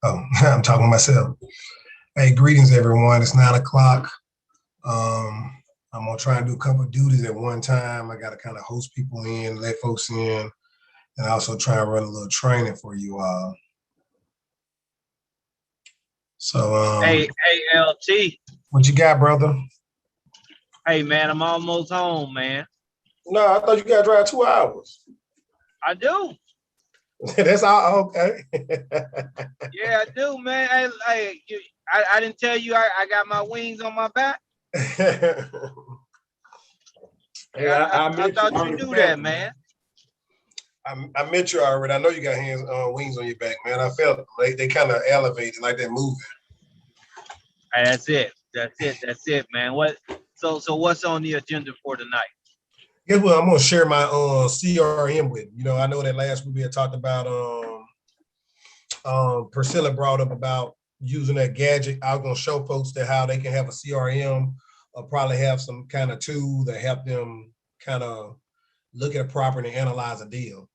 Oh, I'm talking to myself. Hey, greetings, everyone. It's 9 o'clock. I'm gonna try and do a couple of duties at one time. I gotta kind of host people in, let folks in, and also try and run a little training for you all. So, Hey, LT. what you got, brother? Hey, man, I'm almost home, man. No, I thought you got to drive 2 hours. I do. That's all. Okay. Yeah, I do, man. I didn't tell you I got my wings on my back. Hey, Yeah, I I met you. thought I you already knew felt that, it, man. man. I met you already. I know you got wings on your back, man. I felt they kind of elevated like that movie. Hey, that's it, man. So what's on the agenda for tonight? Guess what? I'm gonna share my CRM with. I know that last week we had talked about Priscilla brought up about using that gadget. I was gonna show folks that how they can have a CRM or probably have some kind of tool that help them kind of look at a property and analyze a deal.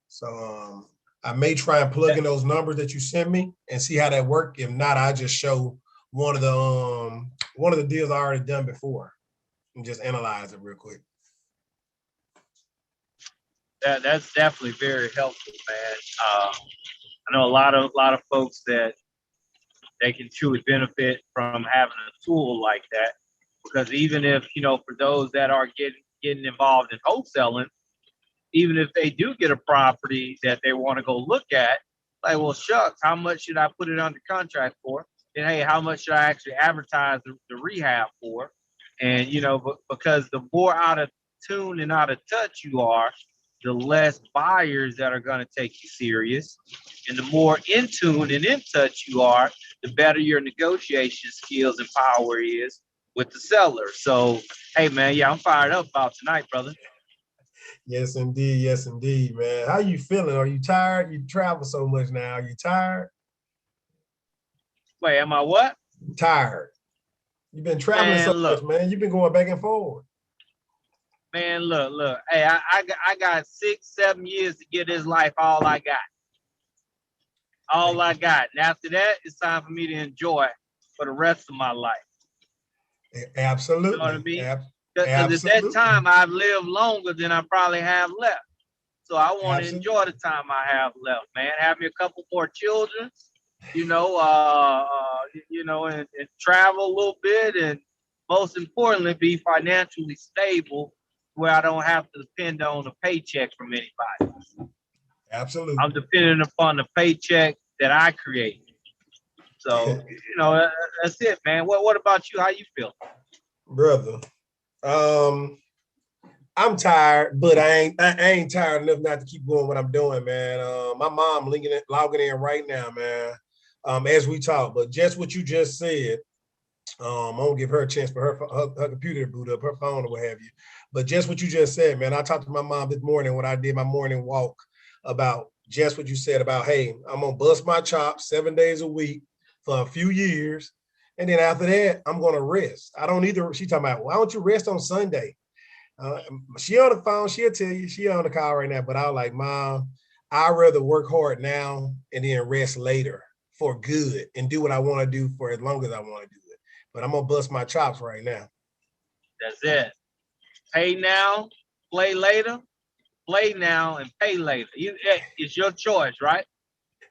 So I may try and plug in those numbers that you sent me and see how that work. If not, I just show one of the deals I already done before and just analyze it real quick. That's definitely very helpful, man. I know a lot of folks that they can truly benefit from having a tool like that, because even if for those that are getting involved in wholesaling, even if they do get a property that they want to go look at, like, well, shucks, how much should I put it under contract for? And hey, how much should I actually advertise the rehab for? And because the more out of tune and out of touch you are, the less buyers that are going to take you serious. And the more in tune and in touch you are, the better your negotiation skills and power is with the seller. So, hey, man, yeah, I'm fired up about tonight, brother. Yes, indeed. Yes, indeed, man. How you feeling? Are you tired? You travel so much now. Are you tired? Wait, am I what? Tired. You've been traveling Man, so look, much, man. You've been going back and forth. man, look. Hey, I got 6, 7 years to get this life all I got. All I got. And after that, it's time for me to enjoy for the rest of my life. You know what I Absolutely. mean? Because at that Absolutely. time, I've lived longer than I probably have left. So I want to enjoy the Absolutely. time I have left, man. Have me a couple more children, and travel a little bit, and most importantly, be financially stable where I don't have to depend on a paycheck from anybody. I'm Absolutely. depending upon the paycheck that I create. So, that's it, man. What about you? How you feel? Brother. Um, I'm tired, but I ain't tired enough not to keep doing what I'm doing, man. My mom logging in right now, man. As we talk, but just what you just said, I'm gonna give her a chance for her computer to boot up, her phone or what have you. But just what you just said, man. I talked to my mom this morning when I did my morning walk about just what you said about, hey, I'm gonna bust my chops 7 days a week for a few years, and then after that, I'm gonna rest. I don't need to. She talking about, why don't you rest on Sunday? Uh, she on the phone. She'll tell you. She on the call right now. But I was like, Mom, I'd rather work hard now and then rest later for good and do what I want to do for as long as I want to do it. But I'm gonna bust my chops right now. That's it. Pay now, play later. Play now and pay later. It's your choice, right?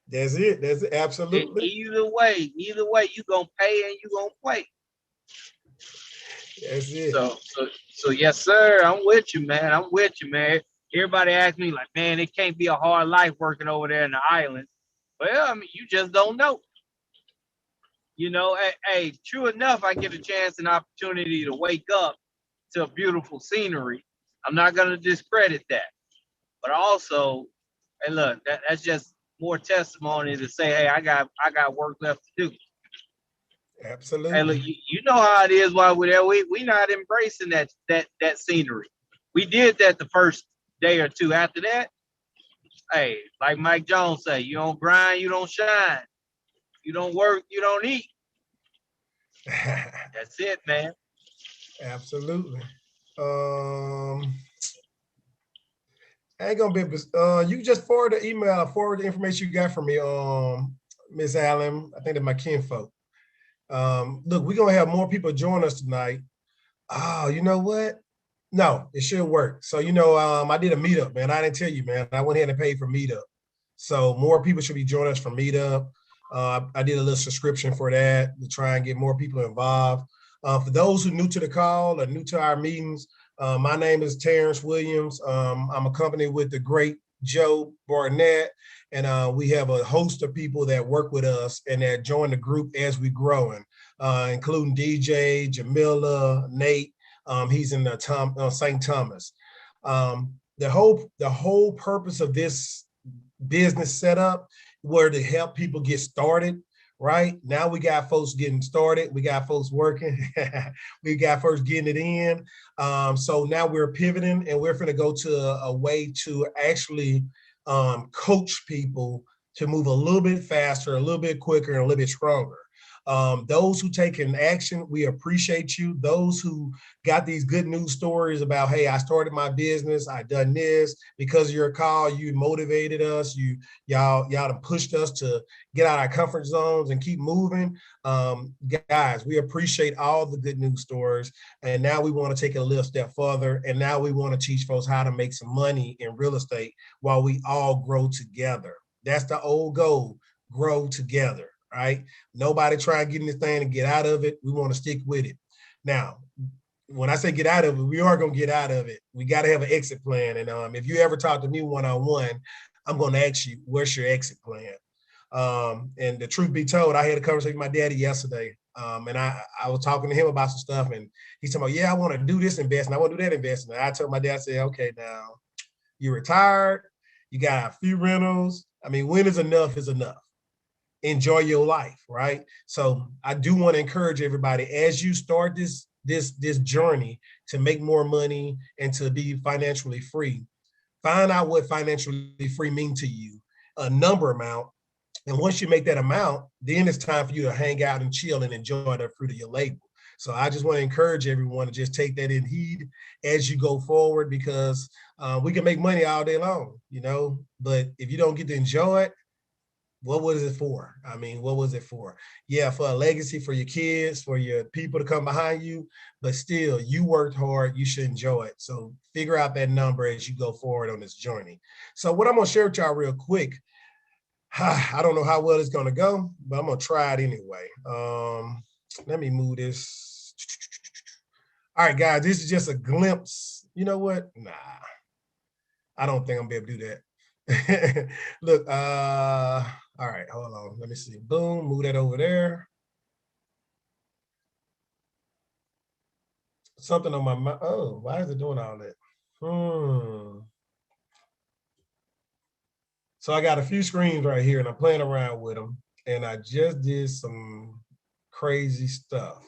That's it. That's it. Absolutely. Either way, you gonna pay and you gonna play. That's it. So yes, sir. I'm with you, man. I'm with you, man. Everybody asks me like, man, it can't be a hard life working over there in the islands. Well, I mean, you just don't know. Hey, true enough, I get a chance and opportunity to wake up to a beautiful scenery. I'm not gonna discredit that, but also, hey, look, that's just more testimony to say, hey, I got work left to do. Hey, look, Absolutely. you know how it is while we're there. We not embracing that scenery. We did that the first day or two. After that, hey, like Mike Jones say, you don't grind, you don't shine. You don't work, you don't eat. That's it, man. Absolutely. Um, ain't gonna be. You just forward the email, forward the information you got from me, Miss Allen. I think that my kinfolk. Look, we're gonna have more people join us tonight. Oh, you know what? No, it should work. So I did a meetup, man. I didn't tell you, man. I went ahead and paid for meetup. So more people should be joining us for meetup. I did a little subscription for that to try and get more people involved. For those who are new to the call or new to our meetings, my name is Terrence Williams. I'm accompanied with the great Joe Barnett, and we have a host of people that work with us and that join the group as we growing, including DJ, Jamila, Nate. He's in the St. Thomas. The whole purpose of this business setup were to help people get started. Right now, we got folks getting started. We got folks working. We got folks getting it in. So now we're pivoting, and we're going to go to a way to actually coach people to move a little bit faster, a little bit quicker, and a little bit stronger. Those who take an action, we appreciate you. Those who got these good news stories about, hey, I started my business, I done this because of your call. You motivated us. Y'all done pushed us to get out of our comfort zones and keep moving. Guys, we appreciate all the good news stories. And now we want to take it a little step further. And now we want to teach folks how to make some money in real estate while we all grow together. That's the old goal, grow together. Right? Nobody try and get in this thing and get out of it. We want to stick with it. Now, when I say get out of it, we are going to get out of it. We got to have an exit plan. And if you ever talk to me one-on-one, I'm going to ask you, what's your exit plan? And the truth be told, I had a conversation with my daddy yesterday. And I was talking to him about some stuff, and he's talking about, yeah, I want to do this investment. I want to do that investment. I told my dad, I said, okay, now you're retired. You got a few rentals. I mean, when is enough is enough. Enjoy your life, right? So I do want to encourage everybody as you start this journey to make more money and to be financially free. Find out what financially free means to you, a number amount. And once you make that amount, then it's time for you to hang out and chill and enjoy the fruit of your labor. So I just want to encourage everyone to just take that in heed as you go forward, because we can make money all day long, but if you don't get to enjoy it, what was it for? I mean, what was it for? Yeah, for a legacy, for your kids, for your people to come behind you, but still, you worked hard, you should enjoy it. So figure out that number as you go forward on this journey. So what I'm gonna share with y'all real quick, I don't know how well it's gonna go, but I'm gonna try it anyway. Let me move this. All right, guys, this is just a glimpse. You know what? Nah, I don't think I'm gonna be able to do that. Look, all right, hold on. Let me see. Boom, move that over there. Something on my mind. Oh, why is it doing all that? So I got a few screens right here, and I'm playing around with them. And I just did some crazy stuff.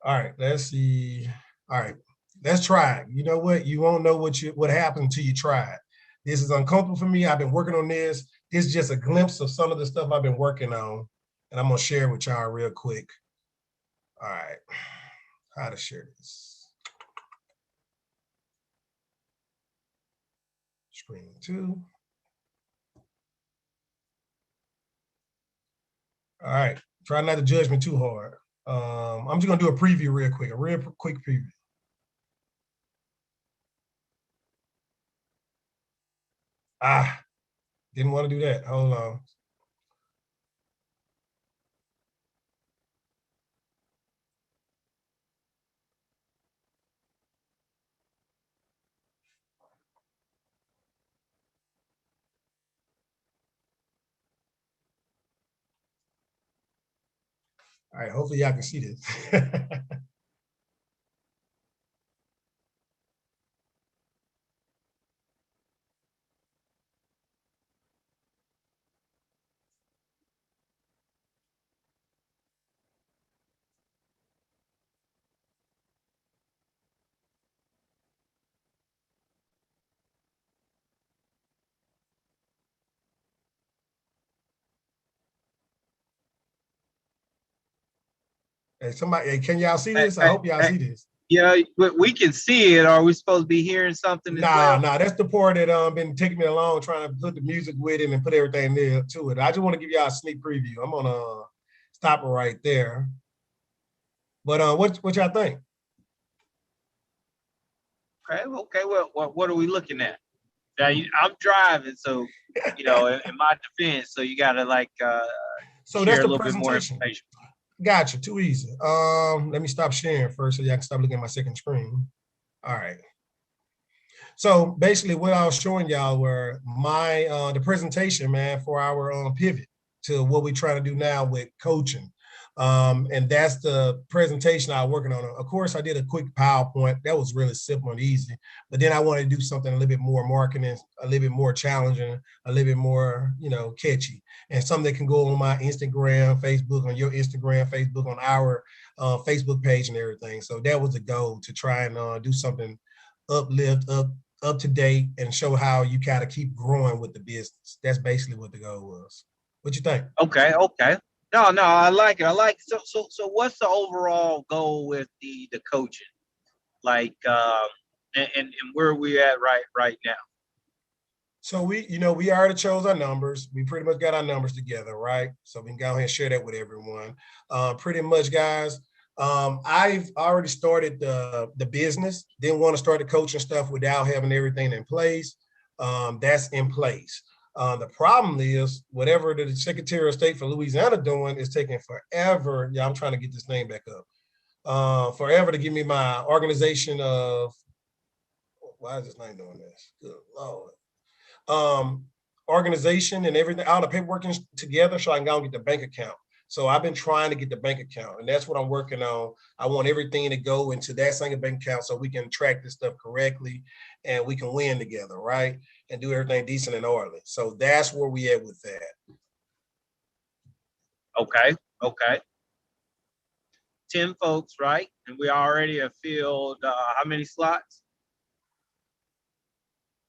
All right, let's see. All right, let's try it. You know what? You won't know what happened until you try it. This is uncomfortable for me. I've been working on this. This is just a glimpse of some of the stuff I've been working on, and I'm gonna share with y'all real quick. All right, how to share this. Screen 2. All right, try not to judge me too hard. I'm just gonna do a preview real quick, a real quick preview. Didn't want to do that. Hold on. All right, hopefully y'all can see this. Hey, somebody, hey, can y'all see this? I hope y'all see this. Yeah, we can see it. Are we supposed to be hearing something as Nah, well? nah, that's the part that been taking me along trying to put the music with it and put everything there to it. I just want to give y'all a sneak preview. I'm gonna stop it right there. But what y'all think? Okay. Well, what are we looking at? Now, I'm driving, so in my defense, so you gotta So that's share a the little bit more presentation. information. Gotcha, too easy. Let me stop sharing first so y'all can stop looking at my second screen. All right. So basically what I was showing y'all were my the presentation, man, for our pivot to what we're trying to do now with coaching. And that's the presentation I was working on. Of course, I did a quick PowerPoint. That was really simple and easy. But then I wanted to do something a little bit more marketing, a little bit more challenging, a little bit more, catchy, and something that can go on my Instagram, Facebook, on your Instagram, Facebook, on our Facebook page and everything. So that was the goal, to try and do something uplift, up to date, and show how you kind of keep growing with the business. That's basically what the goal was. What you think? Okay. No, I like it. I like it. So what's the overall goal with the coaching? Like, and where are we at right now? So we already chose our numbers. We pretty much got our numbers together, right? So we can go ahead and share that with everyone. Pretty much, guys. I've already started the business. Didn't want to start the coaching stuff without having everything in place. That's in place. The problem is whatever the Secretary of State for Louisiana doing is taking forever. Yeah, I'm trying to get this name back up. Forever to give me my organization of, why is this name doing this? Good Lord. um, Organization and everything, all the paperwork together so I can go and get the bank account. So I've been trying to get the bank account, and that's what I'm working on. I want everything to go into that single bank account so we can track this stuff correctly and we can win together, right? And do everything decent and orderly. So that's where we at with that. Okay. 10 folks, right? And we already have filled how many slots?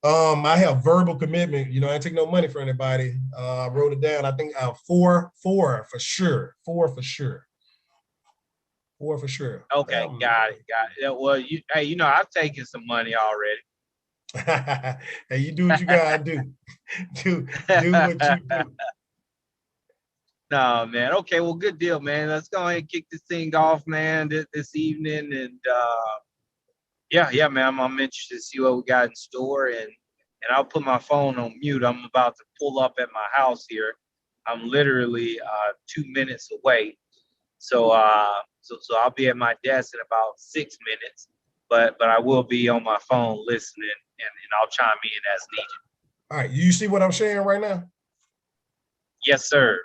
I have verbal commitment. I take no money for anybody. I wrote it down. I think four for sure. Four for sure. Four for sure. Okay, got it. Yeah, well, I've taken some money already. Hey, you do what you gotta do. Do what you do. No, man. Okay, well, good deal, man. Let's go ahead and kick this thing off, man, this evening. And yeah, man, I'm interested to see what we got in store. And I'll put my phone on mute. I'm about to pull up at my house here. I'm literally 2 minutes away. So I'll be at my desk in about 6 minutes. But I will be on my phone listening, and I'll chime in as needed. All right, you see what I'm sharing right now? Yes, sir.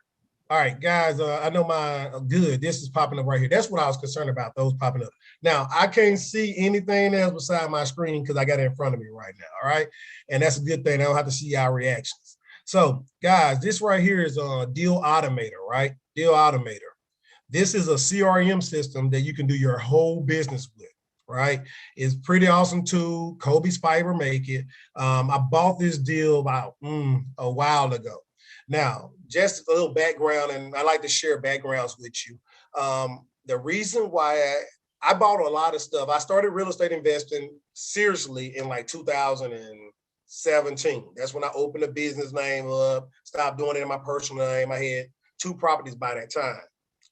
All right, guys, I know my good. This is popping up right here. That's what I was concerned about, those popping up. Now, I can't see anything else beside my screen because I got it in front of me right now, all right? And that's a good thing. I don't have to see our reactions. So, guys, this right here is a Deal Automator, right? Deal Automator. This is a CRM system that you can do your whole business with, right? It's pretty awesome tool. Kobe Spiber make it. I bought this deal about a while ago. Now, just a little background, and I like to share backgrounds with you. The reason why I bought a lot of stuff, I started real estate investing seriously in like 2017. That's when I opened a business name up, stopped doing it in my personal name. I had 2 properties by that time,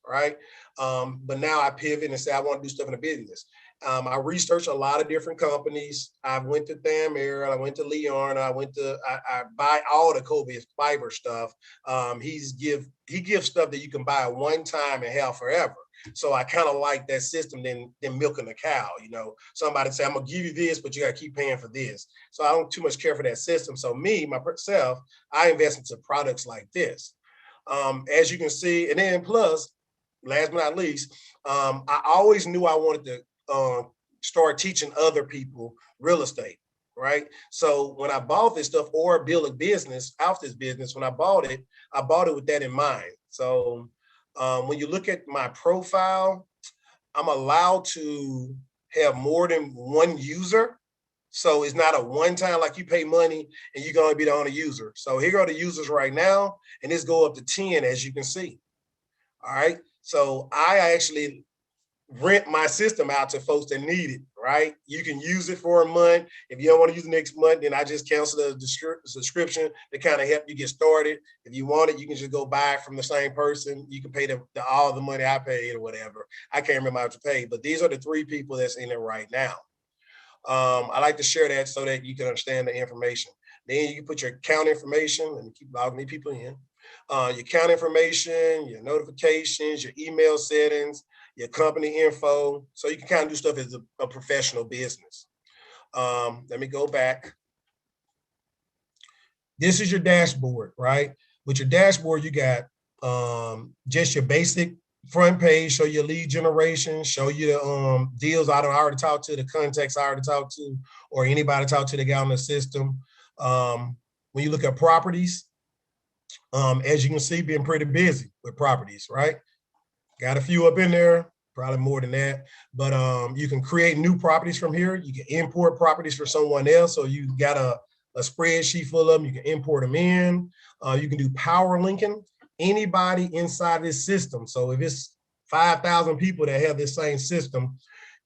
right? But now I pivot and say I want to do stuff in the business. I researched a lot of different companies. I went to Thamir, I went to Leon, I buy all the Kobe fiber stuff. He gives stuff that you can buy one time and have forever. So I kind of like that system than milking a cow. Somebody say, I'm gonna give you this, but you gotta keep paying for this. So I don't too much care for that system. So myself, I invest into products like this. As you can see, and then plus, last but not least, I always knew I wanted to start teaching other people real estate, right? So when I bought this stuff or build a business out this business, when I bought it with that in mind. So when you look at my profile, I'm allowed to have more than one user. So it's not a one time like you pay money and you're going to be the only user. So here are the users right now, and this go up to 10, as you can see. All right. So I actually rent my system out to folks that need it, right? You can use it for a month. If you don't want to use it next month, then I just cancel the subscription to kind of help you get started. If you want it, you can just go buy it from the same person. You can pay all the money I paid or whatever. I can't remember how to pay, but these are the 3 people that's in it right now. I like to share that so that you can understand the information. Then you can put your account information and keep logging these people in. Your account information, your notifications, your email settings, your company info. So you can kind of do stuff as a professional business. Let me go back. This is your dashboard, right? With your dashboard, you got just your basic front page, show your lead generation, show you the deals I already talked to, the contacts I already talked to, or anybody talked to the guy on the system. When you look at properties, as you can see, being pretty busy with properties, right? Got a few up in there, probably more than that. But you can create new properties from here. You can import properties for someone else. So you got a spreadsheet full of them. You can import them in. You can do power linking. Anybody inside this system. So if it's 5,000 people that have this same system,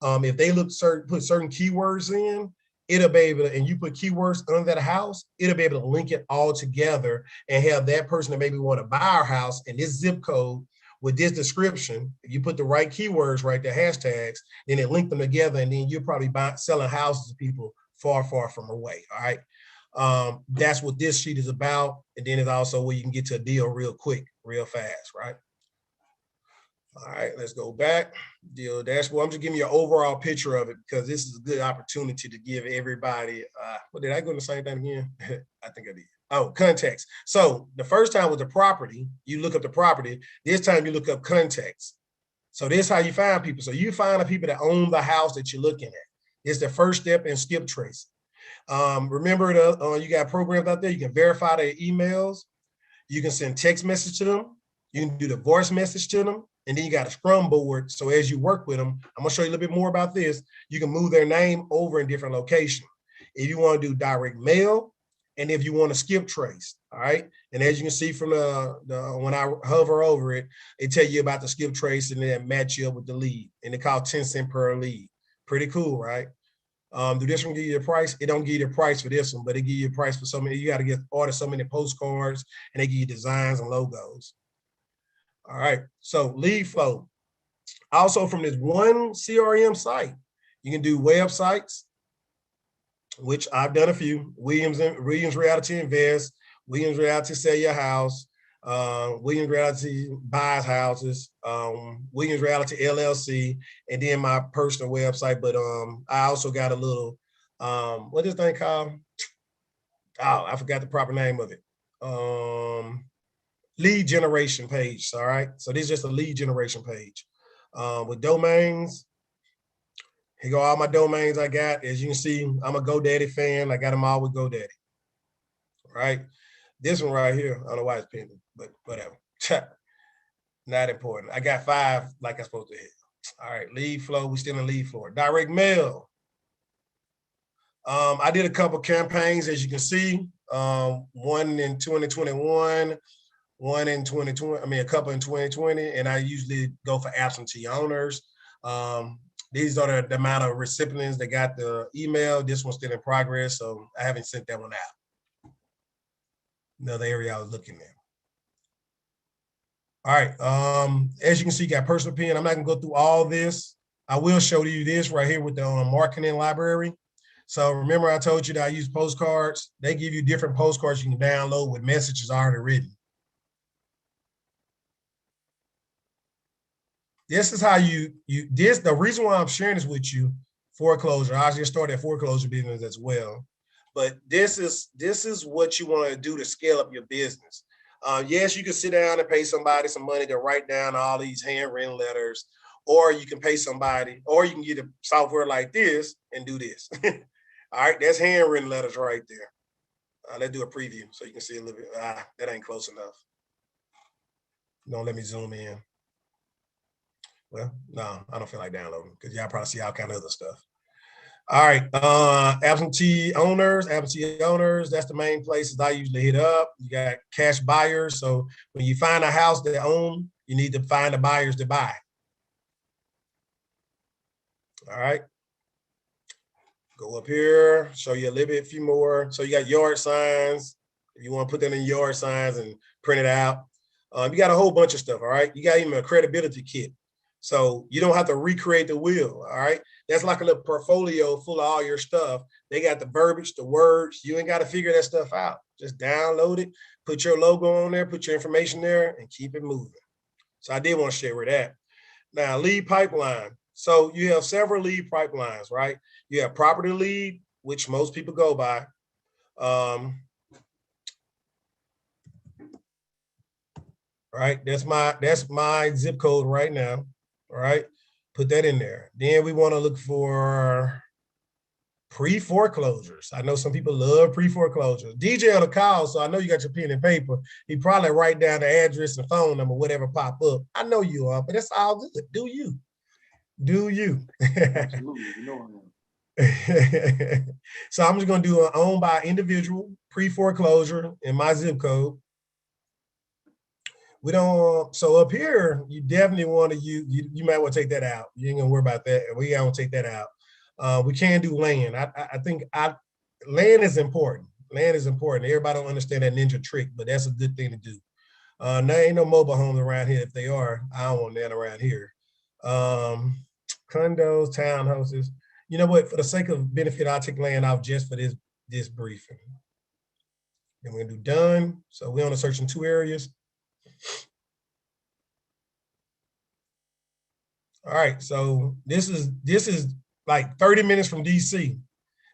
if they put certain keywords in, it'll be able to, and you put keywords under that house, it'll be able to link it all together and have that person that maybe want to buy our house in this zip code with this description. If you put the right keywords, right, the hashtags, then it link them together, and then you're probably selling houses to people far, far from away. All right. That's what this sheet is about. And then it's also where you can get to a deal real quick, real fast, right? All right, let's go back. Deal dashboard. I'm just giving you an overall picture of it because this is a good opportunity to give everybody. What did I go in the same thing again? I think I did. Oh, context. So the first time with the property, you look up the property. This time you look up context. So this is how you find people. So you find the people that own the house that you're looking at. It's the first step in skip trace. Remember, you got programs out there. You can verify their emails. You can send text message to them. You can do the voice message to them. And then you got a scrum board. So as you work with them, I'm gonna show you a little bit more about this. You can move their name over in different locations. If you want to do direct mail, and if you want to skip trace, all right. And as you can see from the when I hover over it, it tell you about the skip trace and then match you up with the lead. And they call 10 cents per lead. Pretty cool, right? Do this one give you a price? It don't give you the price for this one, but it give you a price for so many. You got to order so many postcards, and they give you designs and logos. All right, so lead flow. Also from this one CRM site, you can do websites, which I've done a few. Williams Realty Invest, Williams Realty Sell Your House, Williams Realty Buys Houses, Williams Realty LLC, and then my personal website. But I also got a little, what is this thing called? Oh, I forgot the proper name of it. Lead generation page. All right. So this is just a lead generation page with domains. Here go all my domains I got. As you can see, I'm a GoDaddy fan. I got them all with GoDaddy. All right. This one right here, I don't know why it's pending, but whatever. Not important. I got 5 like I'm supposed to hit. All right. Lead flow. We still in lead flow. Direct mail. I did a couple campaigns, as you can see. One in 2021. One in 2020, I mean, a couple in 2020, and I usually go for absentee owners. These are the amount of recipients that got the email. This one's still in progress, so I haven't sent that one out. Another area I was looking at. All right, as you can see, you got personal opinion. I'm not gonna go through all this. I will show you this right here with the marketing library. So remember I told you that I use postcards. They give you different postcards you can download with messages already written. This is how the reason why I'm sharing this with you, foreclosure. I just started a foreclosure business as well. But this is what you want to do to scale up your business. Yes, you can sit down and pay somebody some money to write down all these handwritten letters, or you can pay somebody, or you can get a software like this and do this. All right, that's handwritten letters right there. Let's do a preview so you can see a little bit. That ain't close enough. Don't let me zoom in. Well, no, I don't feel like downloading because y'all probably see all kind of other stuff. All right, absentee owners, that's the main places I usually hit up. You got cash buyers. So when you find a house that own, you need to find the buyers to buy. All right. Go up here, show you a little bit, a few more. So you got yard signs. If you want to put that in yard signs and print it out. You got a whole bunch of stuff, all right? You got even a credibility kit. So you don't have to recreate the wheel, all right? That's like a little portfolio full of all your stuff. They got the verbiage, the words. You ain't got to figure that stuff out. Just download it, put your logo on there, put your information there, and keep it moving. So I did want to share with that. Now, lead pipeline. So you have several lead pipelines, right? You have property lead, which most people go by. Right, that's my zip code right now. All right, put that in there. Then we want to look for pre-foreclosures. I know some people love pre-foreclosures. DJ on the call, so I know you got your pen and paper. He probably write down the address and phone number, whatever pop up. I know you are, but that's all good. Do you? Do you? Absolutely, you know I am. So I'm just gonna do an owned by individual pre-foreclosure in my zip code. We don't, so up here, you definitely want to use, you might want to take that out. You ain't gonna worry about that. We ain't gonna take that out. We can do land. I think land is important. Land is important. Everybody don't understand that ninja trick, but that's a good thing to do. There ain't no mobile homes around here. If they are, I don't want that around here. Condos, townhouses. You know what? For the sake of benefit, I'll take land off just for this briefing. Then we're gonna do done. So we're on a search in 2 areas. All right, so this is like 30 minutes from DC.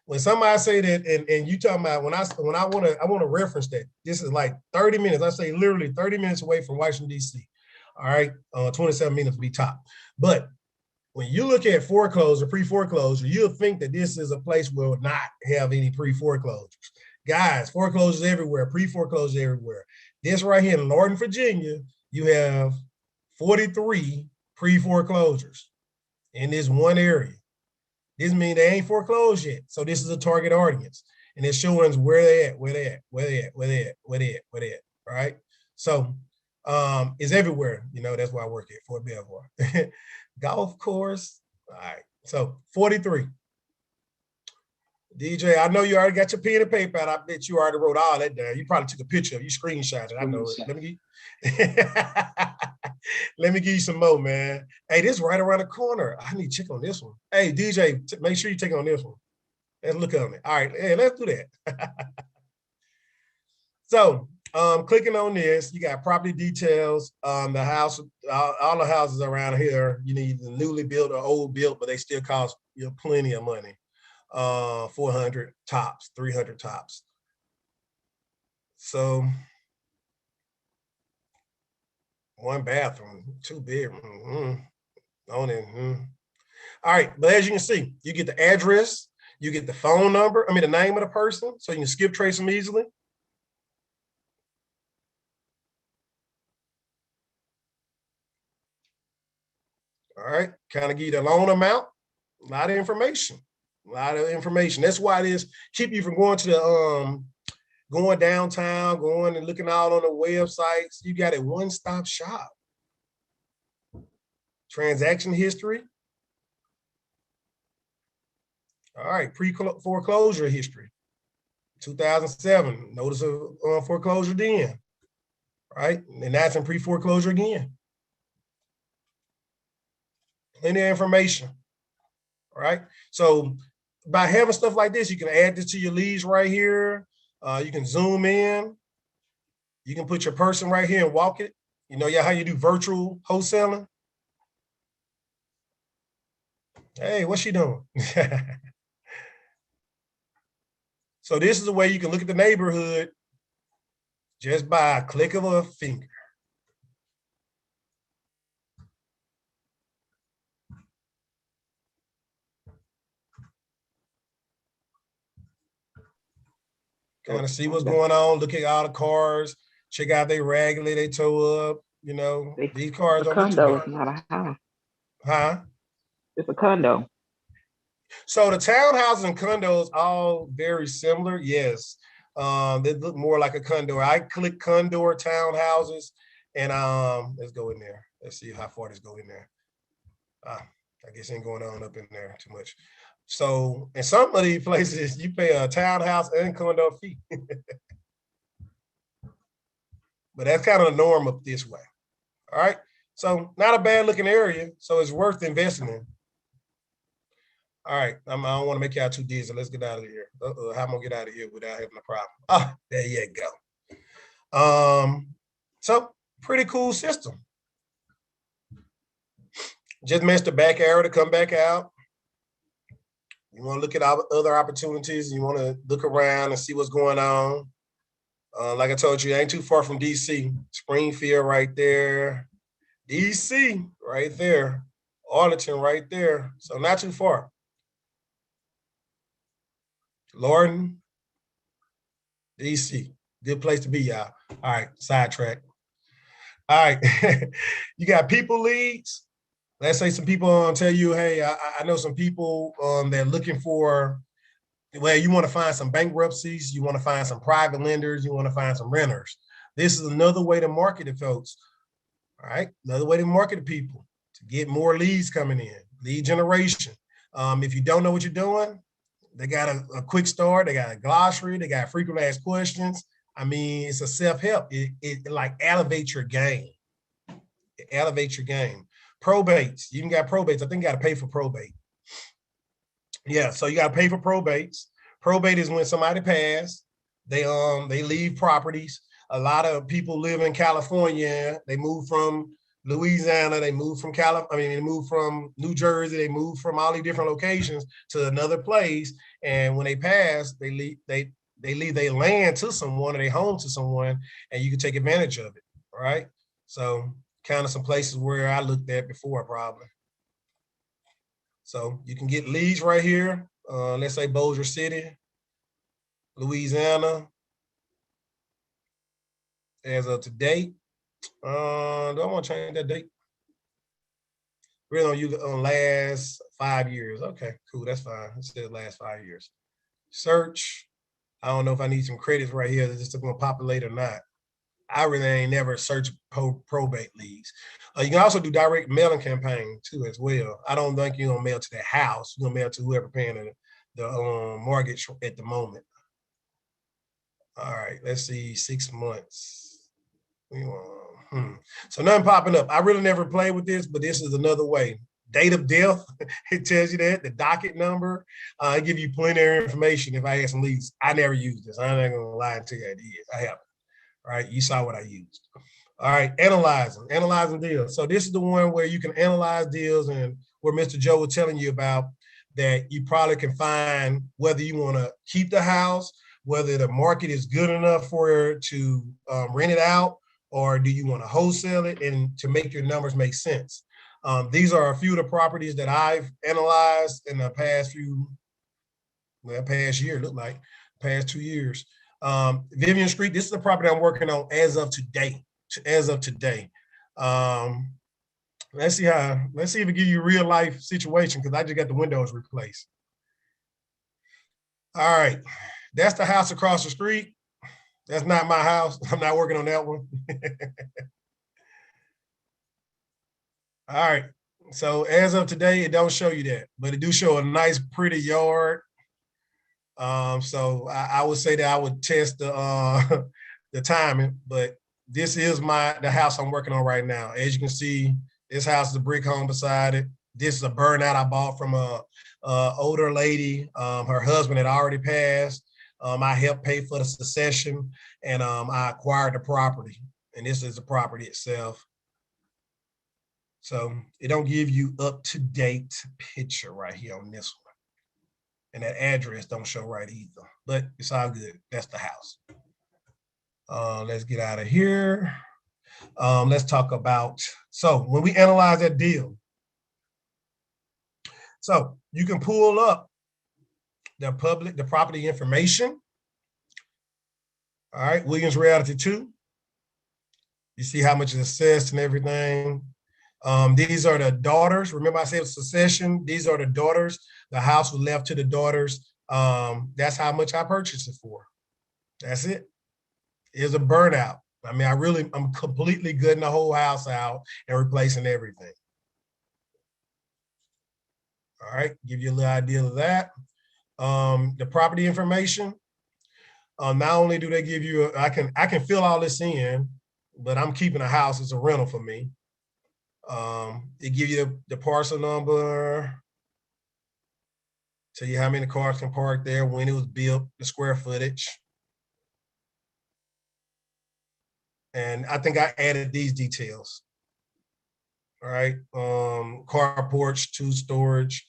When somebody say that, and you talking about when I want to reference that, this is like 30 minutes. I say literally 30 minutes away from Washington DC. All right, 27 minutes to be top. But when you look at foreclosure, pre-foreclosure, you'll think that this is a place where we'll not have any pre-foreclosures. Guys, foreclosures everywhere, pre-foreclosures everywhere. This right here in Northern Virginia, you have 43 pre-foreclosures in this one area. This means they ain't foreclosed yet. So this is a target audience. And it's showing us where they at, where they at, where they at, where they at, where they at, where they at, right? So it's everywhere. You know, that's why I work at Fort Belvoir. Golf course. All right. So 43. DJ, I know you already got your pen and paper out. I bet you already wrote all that down. You probably took a picture of it. You screenshot it. I know it. Let me give you some more, man. Hey, this is right around the corner. I need to check on this one. Hey, DJ, make sure you take on this one. Let's look on it. All right, hey, let's do that. So, clicking on this, you got property details. The house, all the houses around here, you need the newly built or old built, but they still cost you plenty of money. 400 tops, 300 tops. So 1 bathroom, 2 bedroom. On it. All right, but as you can see, you get the address, you get the phone number, the name of the person, so you can skip trace them easily. All right, kind of give you the loan amount, a lot of information. That's why it is keep you from going to the going downtown, going and looking out on the websites. You got a one-stop shop. Transaction history. All right, pre-foreclosure history. 2007, notice of foreclosure then, right? And that's in pre-foreclosure again. Plenty of information, right? So by having stuff like this, you can add this to your leads right here. You can zoom in. You can put your person right here and walk it. You know how you do virtual wholesaling? Hey, what's she doing? So this is a way you can look at the neighborhood just by a click of a finger. Kind of see what's going on, look at all the cars, check out they regularly, they tow up, these cars don't get too bad. Not a house. Huh? It's a condo. So the townhouses and condos all very similar, yes. They look more like a condo. I click condo or townhouses and let's go in there. Let's see how far this go in there. I guess ain't going on up in there too much. So in some of these places, you pay a townhouse and condo fee. But that's kind of the norm up this way. All right. So not a bad looking area. So it's worth investing in. All right. I don't want to make y'all too dizzy. Let's get out of here. How am I gonna get out of here without having a problem? Ah, there you go. So pretty cool system. Just missed the back arrow to come back out. You want to look at other opportunities. You want to look around and see what's going on. Like I told you, I ain't too far from DC. Springfield right there. DC right there. Arlington right there. So not too far. Lorton, DC. Good place to be, y'all. All right, sidetrack. All right. You got people leads. Let's say some people tell you, hey, I know some people that are looking for, well, you want to find some bankruptcies, you want to find some private lenders, you want to find some renters. This is another way to market it, folks. All right, another way to market to people, to get more leads coming in, lead generation. If you don't know what you're doing, they got a quick start, they got a glossary, they got frequently asked questions. I mean, it's a self-help. It like elevates your game. It elevates your game. Probates, you even got probates. I think you got to pay for probate. Yeah, so you got to pay for probates. Probate is when somebody passed, they leave properties. A lot of people live in California. They move from Louisiana. They move from they move from New Jersey. They move from all these different locations to another place. And when they pass, they leave their land to someone or their home to someone, and you can take advantage of it. Right. So kind of some places where I looked at before, probably. So you can get leads right here. Let's say Bossier City, Louisiana. As of today, do I want to change that date? We're going to use it on last 5 years. Okay, cool. That's fine. It says last 5 years. Search. I don't know if I need some credits right here. Is this going to populate or not? I really ain't never searched probate leads. You can also do direct mailing campaign too as well. I don't think you're gonna mail to their house. You're gonna mail to whoever paying the mortgage at the moment. All right, let's see, 6 months. So nothing popping up. I really never played with this, but this is another way. Date of death, it tells you that. The docket number, I give you plenty of information if I had some leads. I never used this. I'm not gonna lie to you, I did. I haven't. Right, you saw what I used. All right, analyzing deals. So this is the one where you can analyze deals, and where Mr. Joe was telling you about that you probably can find whether you want to keep the house, whether the market is good enough for it to rent it out, or do you want to wholesale it, and to make your numbers make sense. These are a few of the properties that I've analyzed in the past past year, look like past 2 years. Vivian Street, this is the property I'm working on as of today. Let's see if it gives you a real life situation, because I just got the windows replaced. All right, that's the house across the street. That's not my house. I'm not working on that one. All right, so as of today, it don't show you that, but it do show a nice, pretty yard. So I would say that I would test the the timing, but this is the house I'm working on right now. As you can see, this house is a brick home beside it. This is a burnout I bought from a older lady. Her husband had already passed. I helped pay for the succession, and I acquired the property. And this is the property itself. So it don't give you up-to-date picture right here on this one. And that address don't show right either, but it's all good. That's the house. Let's get out of here. Let's talk about, so when we analyze that deal, so you can pull up the property information. All right, Williams Realty 2. You see how much is assessed and everything. These are the daughters. Remember I said succession. These are the daughters. The house was left to the daughters. That's how much I purchased it for. That's it. It's a burnout. I mean, I'm completely gutting the whole house out and replacing everything. All right, give you a little idea of that. The property information. Not only do they give you, I can fill all this in, but I'm keeping a house as a rental for me. It gives you the parcel number, tell you how many cars can park there, when it was built, the square footage. And I think I added these details. All right, car porch, two storage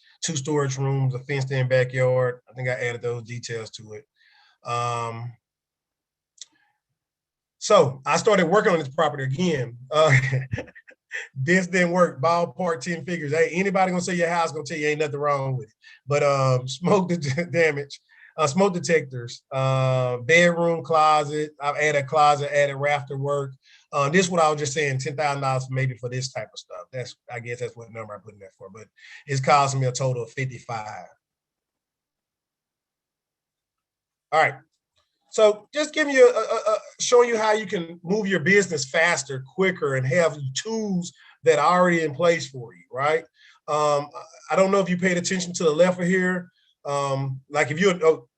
rooms, a fenced in backyard. I think I added those details to it. So I started working on this property again. This didn't work. Ballpark 10 figures. Hey, anybody gonna say your house gonna tell you ain't nothing wrong with it. But smoke damage, smoke detectors, bedroom closet. I've added closet, added rafter work. This is what I was just saying, $10,000 maybe for this type of stuff. I guess that's what number I'm putting that for, but it's costing me a total of 55. All right. So just giving you, showing you how you can move your business faster, quicker, and have tools that are already in place for you, right? I don't know if you paid attention to the left of here. Like if you,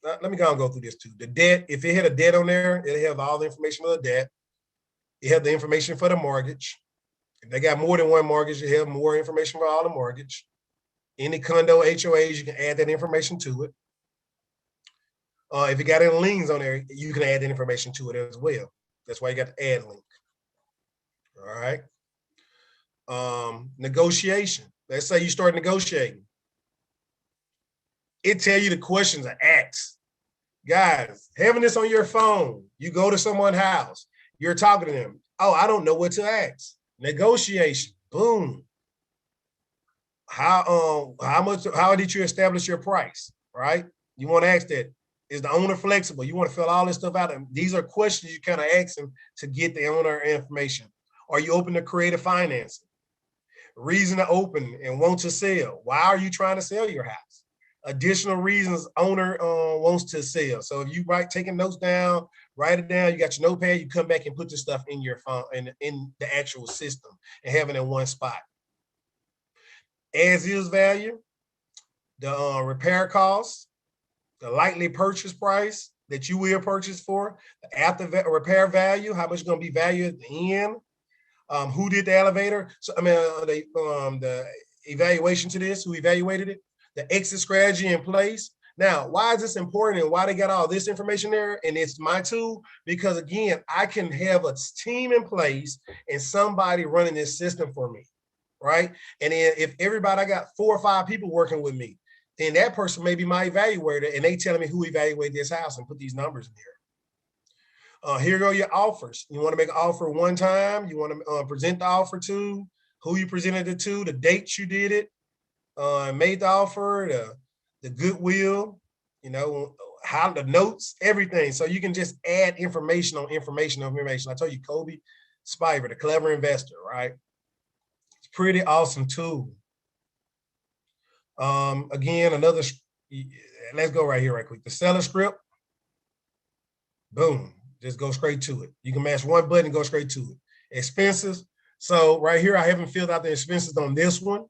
let me go through this too. The debt, if it had a debt on there, it'll have all the information of the debt. It have the information for the mortgage. If they got more than one mortgage, you have more information for all the mortgage. Any condo HOAs, you can add that information to it. If you got any liens on there, you can add that information to it as well. That's why you got the add link. All right. Negotiation. Let's say you start negotiating. It tell you the questions to ask. Guys, having this on your phone, you go to someone's house, you're talking to them. Oh, I don't know what to ask. Negotiation. Boom. How did you establish your price? Right? You want to ask that. Is the owner flexible? You want to fill all this stuff out. And these are questions you kind of ask them to get the owner information. Are you open to creative financing? Reason to open and want to sell. Why are you trying to sell your house? Additional reasons owner wants to sell. So if you taking notes down, write it down, you got your notepad, you come back and put this stuff in your phone and in the actual system and have it in one spot. As is value, the repair costs, the likely purchase price that you will purchase for, the after repair value, how much is going to be valued at the end, who did the elevator. So I mean, the evaluation to this, who evaluated it, the exit strategy in place. Now, why is this important and why they got all this information there? And it's my tool because again, I can have a team in place and somebody running this system for me, right? And then if everybody, I got 4 or 5 people working with me, then that person may be my evaluator and they telling me who evaluated this house and put these numbers in here. Here go your offers. You want to make an offer one time. You want to present the offer to, who you presented it to, the dates you did it, made the offer, the goodwill, you know, how the notes, everything. So you can just add information on information on information. I told you, Kobe Spiver, the clever investor, right? It's pretty awesome tool. Again, another, let's go right here right quick. The seller script, boom, just go straight to it. You can mash one button and go straight to it. Expenses. So right here, I haven't filled out the expenses on this one.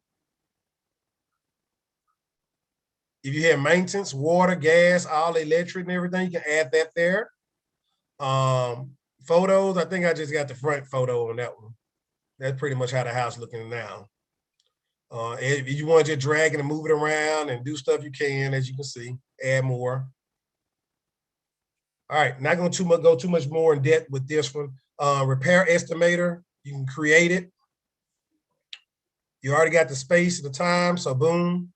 If you have maintenance, water, gas, all electric and everything, you can add that there. Photos, I think I just got the front photo on that one. That's pretty much how the house looking now. If you want to just drag it and move it around and do stuff, you can, as you can see, add more. All right, not going to go too much more in depth with this one. Repair estimator, you can create it. You already got the space and the time, so boom.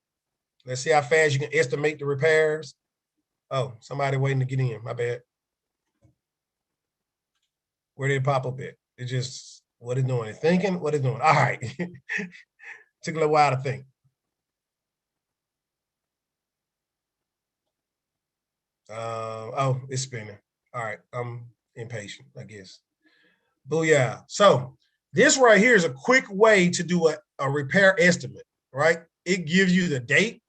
Let's see how fast you can estimate the repairs. Oh, somebody waiting to get in, my bad. Where did it pop up at? It just, what it's doing? It's thinking, what it's doing? All right. Took a little while to think. Oh, it's spinning. All right, I'm impatient, I guess. Booyah. So this right here is a quick way to do a repair estimate, right? It gives you the date.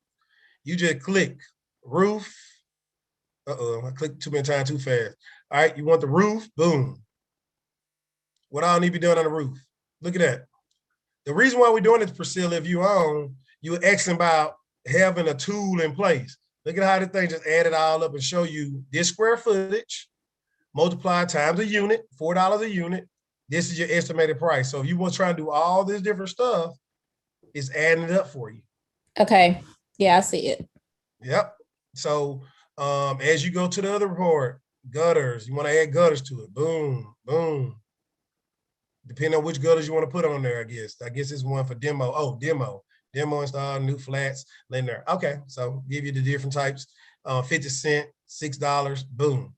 You just click roof. I clicked too many times too fast. All right, you want the roof, boom. What all need to be done on the roof? Look at that. The reason why we're doing this, Priscilla, if you own, you were asking about having a tool in place. Look at how the thing just add it all up and show you this square footage, multiply times a unit, $4 a unit. This is your estimated price. So if you want to try and do all this different stuff, it's adding it up for you. Okay. Yeah, I see it. Yep. So as you go to the other report, gutters, you want to add gutters to it. Boom, boom. Depending on which gutters you want to put on there, I guess. I guess it's one for demo. Oh, demo. Demo install, new flats, linear. Okay, so give you the different types. 50 cents, $6, boom.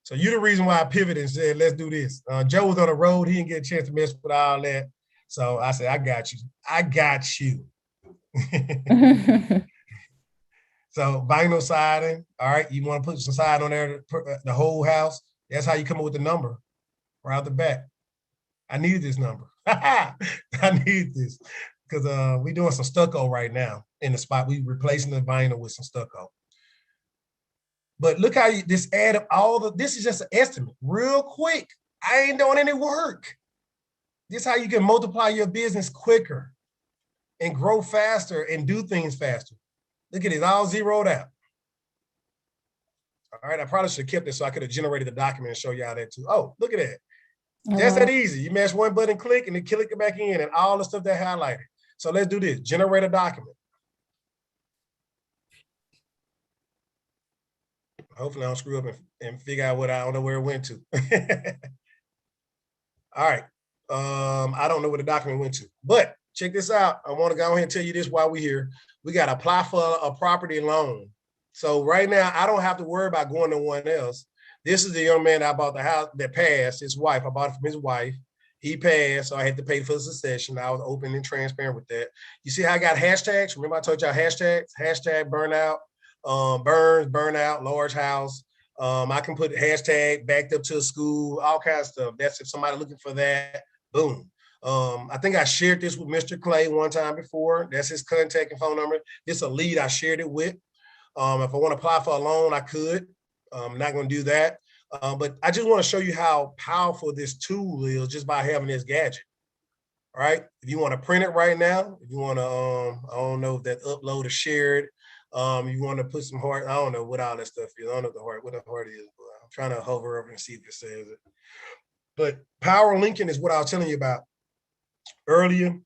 So you're the reason why I pivoted and said, let's do this. Joe was on the road. He didn't get a chance to mess with all that. So I said, I got you. I got you. So vinyl siding, all right, you want to put some siding on there, the whole house. That's how you come up with the number right out the back. I need this number. I need this because we're doing some stucco right now in the spot. We replacing the vinyl with some stucco. But look how you this add up this is just an estimate real quick. I ain't doing any work. This is how you can multiply your business quicker and grow faster and do things faster. Look at it, all zeroed out. All right, I probably should have kept it so I could have generated the document and show y'all that too. Oh, look at that. Just that easy. You mash one button, click, and then click it back in and all the stuff that highlighted. So let's do this, generate a document. Hopefully I don't screw up and figure out what I don't know where it went to. All right, I don't know where the document went to, but check this out. I want to go ahead and tell you this while we're here. We got to apply for a property loan. So right now, I don't have to worry about going to one else. This is the young man that I bought the house that passed, his wife. I bought it from his wife. He passed, so I had to pay for the succession. I was open and transparent with that. You see how I got hashtags? Remember I told y'all hashtags? Hashtag burnout, burns, burnout, large house. I can put hashtag backed up to a school, all kinds of stuff. That's if somebody looking for that, boom. I think I shared this with Mr. Clay one time before. That's his contact and phone number. This is a lead I shared it with. If I want to apply for a loan, I could. I'm not going to do that. But I just want to show you how powerful this tool is just by having this gadget. All right. If you want to print it right now, if you want to, I don't know if that upload or shared. You want to put some heart, I don't know what all that stuff is. I don't know what the heart is, but I'm trying to hover over and see if it says it. But power linking is what I was telling you about earlier.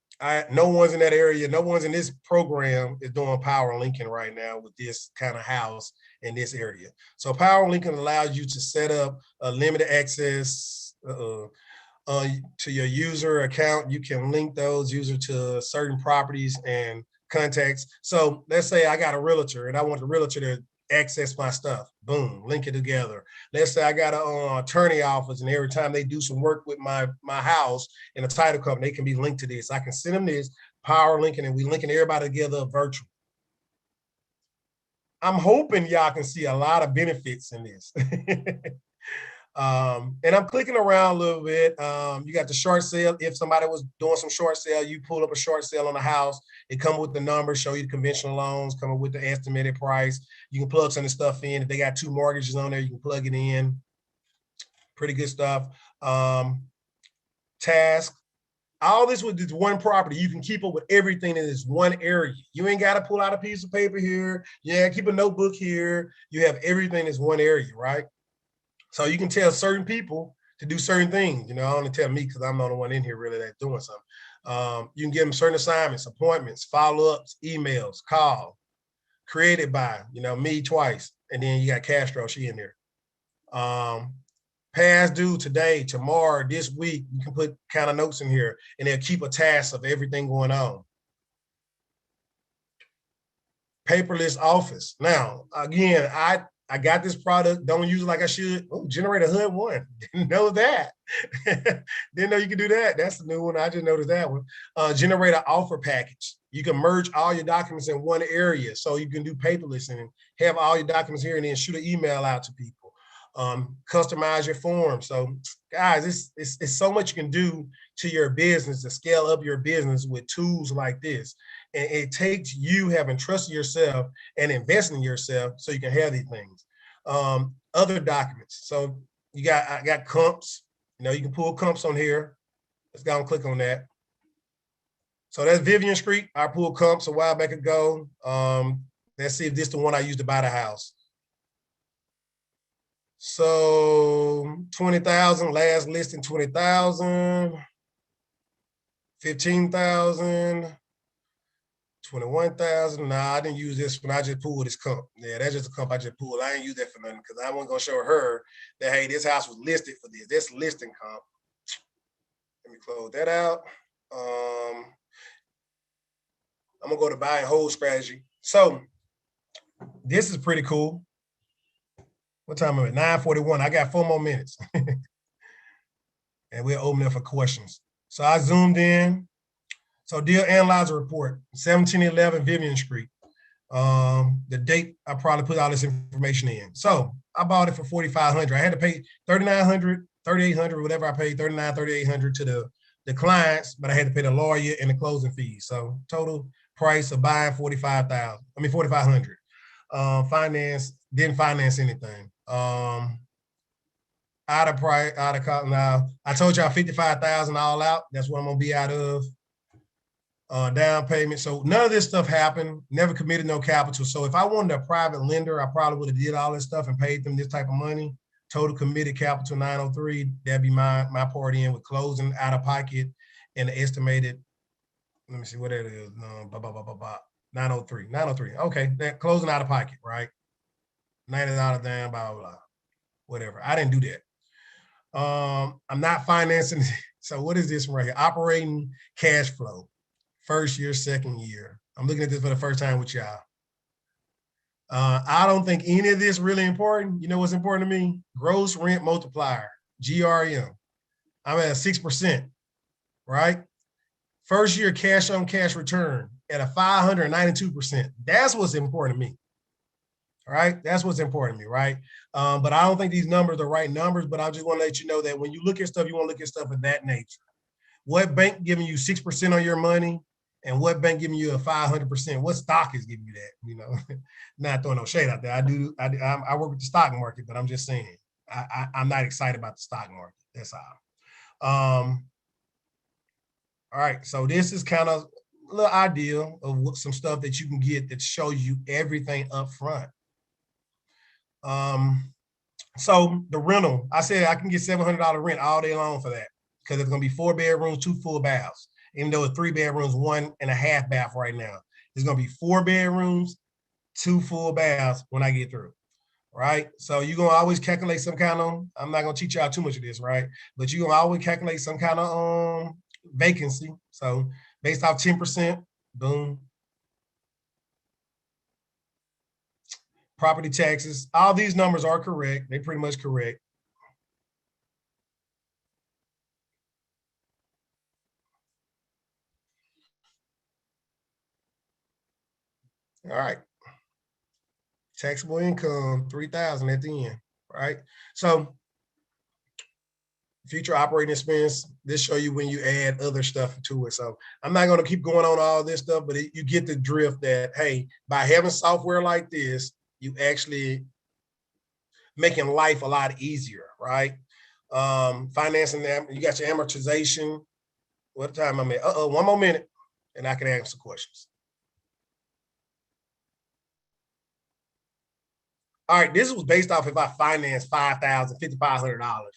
No one's in that area. No one's in this program is doing power linking right now with this kind of house in this area. So power linking allows you to set up a limited access to your user account. You can link those users to certain properties and contacts. So let's say I got a realtor and I want the realtor to access my stuff. Boom, link it together. Let's say I got an attorney office and every time they do some work with my house in a title company, they can be linked to this. I can send them this, power linking, and we linking everybody together virtual. I'm hoping y'all can see a lot of benefits in this. And I'm clicking around a little bit. You got the short sale. If somebody was doing some short sale, you pull up a short sale on the house. It come with the numbers, show you the conventional loans, coming with the estimated price. You can plug some of the stuff in. If they got 2 mortgages on there, you can plug it in. Pretty good stuff. Task. All this with this one property, you can keep up with everything in this one area. You ain't got to pull out a piece of paper here. Yeah, keep a notebook here. You have everything in this one area, right? So you can tell certain people to do certain things. You know, I only tell me because I'm the only one in here really that's doing something. You can give them certain assignments, appointments, follow-ups, emails, call, created by, me twice. And then you got Castro, she in there. Past due today, tomorrow, this week, you can put kind of notes in here and they'll keep a task of everything going on. Paperless office. Now, again, I got this product, don't use it like I should. Oh, generate a HUD one. Didn't know that. Didn't know you could do that. That's the new one. I just noticed that one. Generate an offer package. You can merge all your documents in one area. So you can do paperless and have all your documents here and then shoot an email out to people. Customize your form. So guys, it's so much you can do to your business to scale up your business with tools like this. And it takes you having trust in yourself and investing in yourself so you can have these things. Other documents. So I got comps. You can pull comps on here. Let's go and click on that. So that's Vivian Street. I pulled comps a while back ago. Let's see if this is the one I used to buy the house. So 20,000, last listing 20,000, 15,000, 21,000. Nah, I didn't use this one. I just pulled this comp. Yeah, that's just a comp I just pulled. I ain't use that for nothing because I wasn't gonna show her that, hey, this house was listed for this. This listing comp. Let me close that out. I'm gonna go to buy and hold strategy. So this is pretty cool. What time am I at? 9:41. I got 4 more minutes. And we'll open it for questions. So I zoomed in. So deal analyzer report, 1711 Vivian Street. The date, I probably put all this information in. So I bought it for 4,500. I had to pay 3,900, 3,800, whatever I paid, 39, 3,800 to the clients, but I had to pay the lawyer and the closing fees. So total price of buying 45,000. I mean 4,500. Finance, didn't finance anything. Out of price, out of cost. Now I told y'all 55,000 all out. That's what I'm gonna be out of. Down payment. So none of this stuff happened. Never committed no capital. So if I wanted a private lender, I probably would have did all this stuff and paid them this type of money. Total committed capital 903. That'd be my part in with closing out of pocket and the estimated. Let me see what that is. 903. 903. Okay, that closing out of pocket, right? $90 down, blah, blah, blah. Whatever. I didn't do that. I'm not financing. So what is this right here? Operating cash flow. First year, second year. I'm looking at this for the first time with y'all. I don't think any of this really important. You know what's important to me? Gross rent multiplier, GRM. I'm at a 6%, right? First year cash on cash return at a 592%. That's what's important to me. All right, that's what's important to me, right? But I don't think these numbers are the right numbers, but I just want to let you know that when you look at stuff, you want to look at stuff of that nature. What bank giving you 6% on your money and what bank giving you a 500%? What stock is giving you that? You know, not throwing no shade out there. I work with the stock market, but I'm just saying, I'm not excited about the stock market. That's all. All right, so this is kind of a little idea of what, some stuff that you can get that shows you everything up front. So the rental, I said I can get $700 rent all day long for that because it's gonna be 4 bedrooms, 2 full baths. Even though it's 3 bedrooms, 1.5 bath right now. It's gonna be 4 bedrooms, 2 full baths when I get through, right? So you're gonna always calculate some kind of, I'm not gonna teach y'all too much of this, right? But you're gonna always calculate some kind of vacancy. So based off 10%, boom. Property taxes, all these numbers are correct. They're pretty much correct. All right. Taxable income, 3,000 at the end, right? So future operating expense, this show you when you add other stuff to it. So I'm not going to keep going on all this stuff, but you get the drift that, hey, by having software like this, you actually making life a lot easier, right? Financing them, you got your amortization. What time I'm at? One more minute, and I can answer questions. All right, this was based off if I finance $5,000, $5,500, right?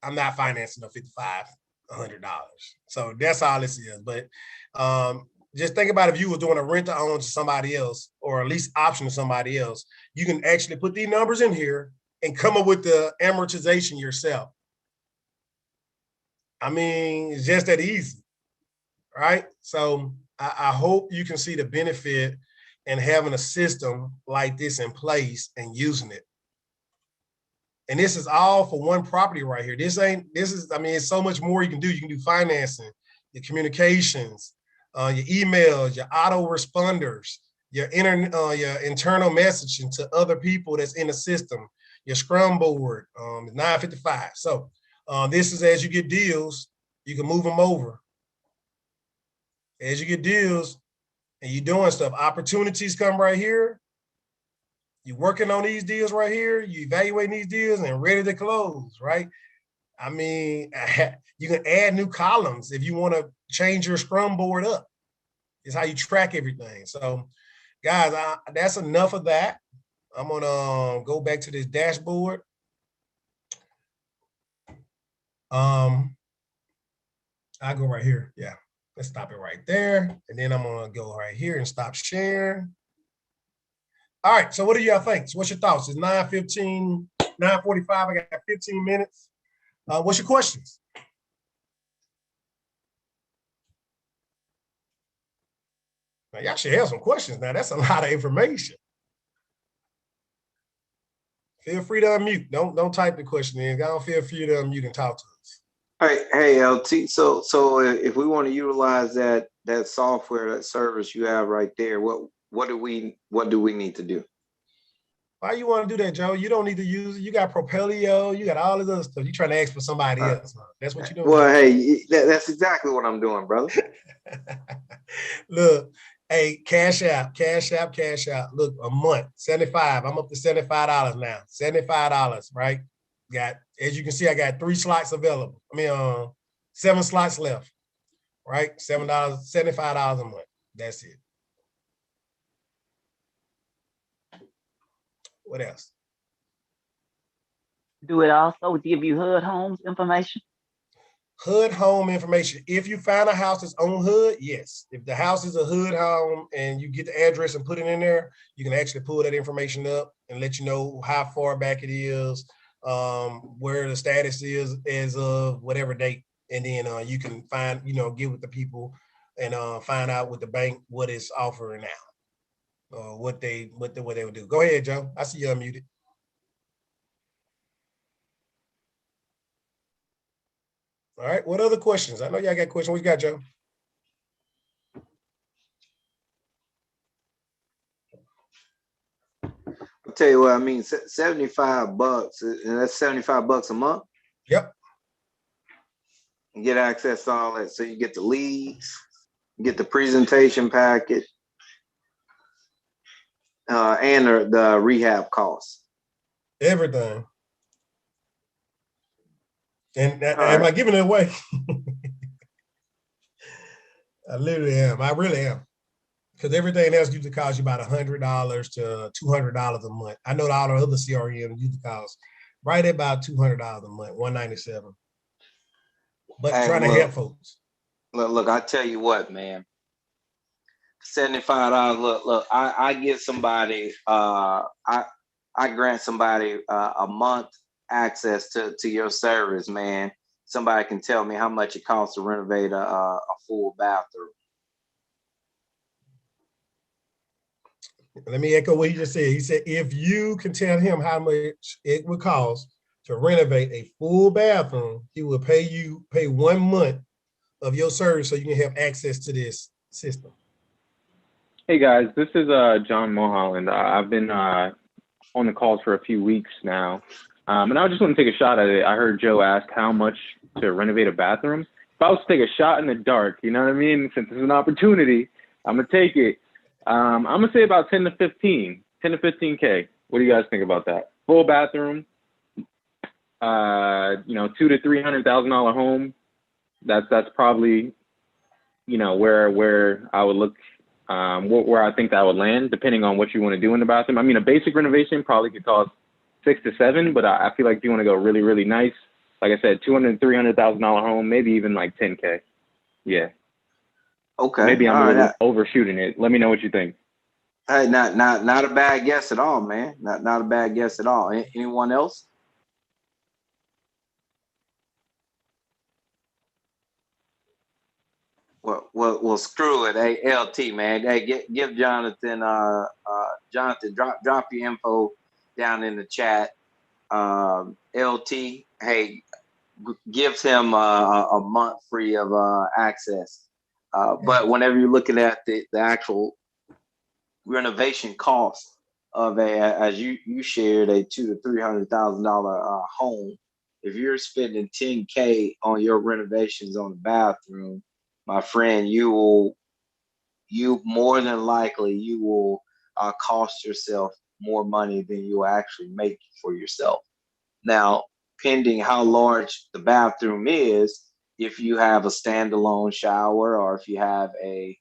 I'm not financing no $5,500. So that's all this is. But just think about if you were doing a rent to own to somebody else, or at least option to somebody else, you can actually put these numbers in here and come up with the amortization yourself. I mean, it's just that easy, right? So I hope you can see the benefit and having a system like this in place and using it. And this is all for one property right here. I mean, it's so much more you can do. You can do financing, your communications, your emails, your autoresponders, your internal messaging to other people that's in the system, your Scrum board, 955. So this is as you get deals, you can move them over. As you get deals, and you're doing stuff, opportunities come right here. You're working on these deals right here. You evaluating these deals and ready to close, right? I mean, you can add new columns if you want to change your Scrum board up. It's how you track everything. So, guys, that's enough of that. I'm gonna go back to this dashboard. I go right here. Yeah, let's stop it right there. And then I'm gonna go right here and stop sharing. All right, so what do y'all think? So what's your thoughts? It's 9:15, 9:45. I got 15 minutes. What's your questions? Now, y'all should have some questions now. That's a lot of information. Feel free to unmute. Don't type the question in. I don't feel free to unmute and talk to us. Hey, LT. So if we want to utilize that software, that service you have right there, what do we need to do? Why you want to do that, Joe? You don't need to use it. You got Propelio. You got all this other stuff. You're trying to ask for somebody else. Huh? That's what you're doing. Well, hey, that's exactly what I'm doing, brother. Look, hey, cash out. Look, a month, 75. I'm up to $75 now. $75, right? Got, as you can see, I got 3 slots available. 7 slots left, right? $7, $75 a month. That's it. What else? Do it also give you HUD homes information? HUD home information. If you find a house that's on HUD, yes. If the house is a HUD home and you get the address and put it in there, you can actually pull that information up and let you know how far back it is, where the status is as of whatever date. And then you can find, get with the people and find out with the bank what it's offering now. What they would do. Go ahead, Joe. I see you unmuted. All right. What other questions? I know y'all got questions. What you got, Joe? I'll tell you what, I mean, $75, and that's $75 a month. Yep. You get access to all that. So you get the leads, you get the presentation packet, and the rehab costs. Everything. And am I giving it away? I literally am. I really am. Because everything else usually costs you about $100 to $200 a month. I know all the other CRM usually cost right at about $200 a month, $197. But trying to help folks. Look, I tell you what, man. $75. Look. I give somebody. I grant somebody a month access to your service, man. Somebody can tell me how much it costs to renovate a full bathroom. Let me echo what he just said. He said, if you can tell him how much it would cost to renovate a full bathroom, he will pay 1 month of your service so you can have access to this system. Hey guys, this is John Mulholland. I've been on the calls for a few weeks now. And I just want to take a shot at it. I heard Joe ask how much to renovate a bathroom. If I was to take a shot in the dark, you know what I mean? Since it's an opportunity, I'm going to take it. I'm going to say about 10 to 15K. What do you guys think about that? Full bathroom, $200,000 to $300,000 home. That's probably, where I would look, where I think that would land, depending on what you want to do in the bathroom. I mean, a basic renovation probably could cost 6 to 7, but I feel like if you want to go really, really nice, like I said, $200,000 to $300,000 home, maybe even like 10K. Yeah. Okay. Maybe I'm overshooting it. Let me know what you think. Hey, not a bad guess at all, man. Not a bad guess at all. Anyone else? Well, screw it. Hey, LT, man. Hey, give Jonathan, drop your info down in the chat. LT, hey, gives him a month free of access. But whenever you're looking at the actual renovation cost of as you shared, a $200,000 to $300,000 home, if you're spending 10K on your renovations on the bathroom, my friend, you more than likely you will cost yourself more money than you will actually make for yourself. Now, pending how large the bathroom is, if you have a standalone shower or if you have a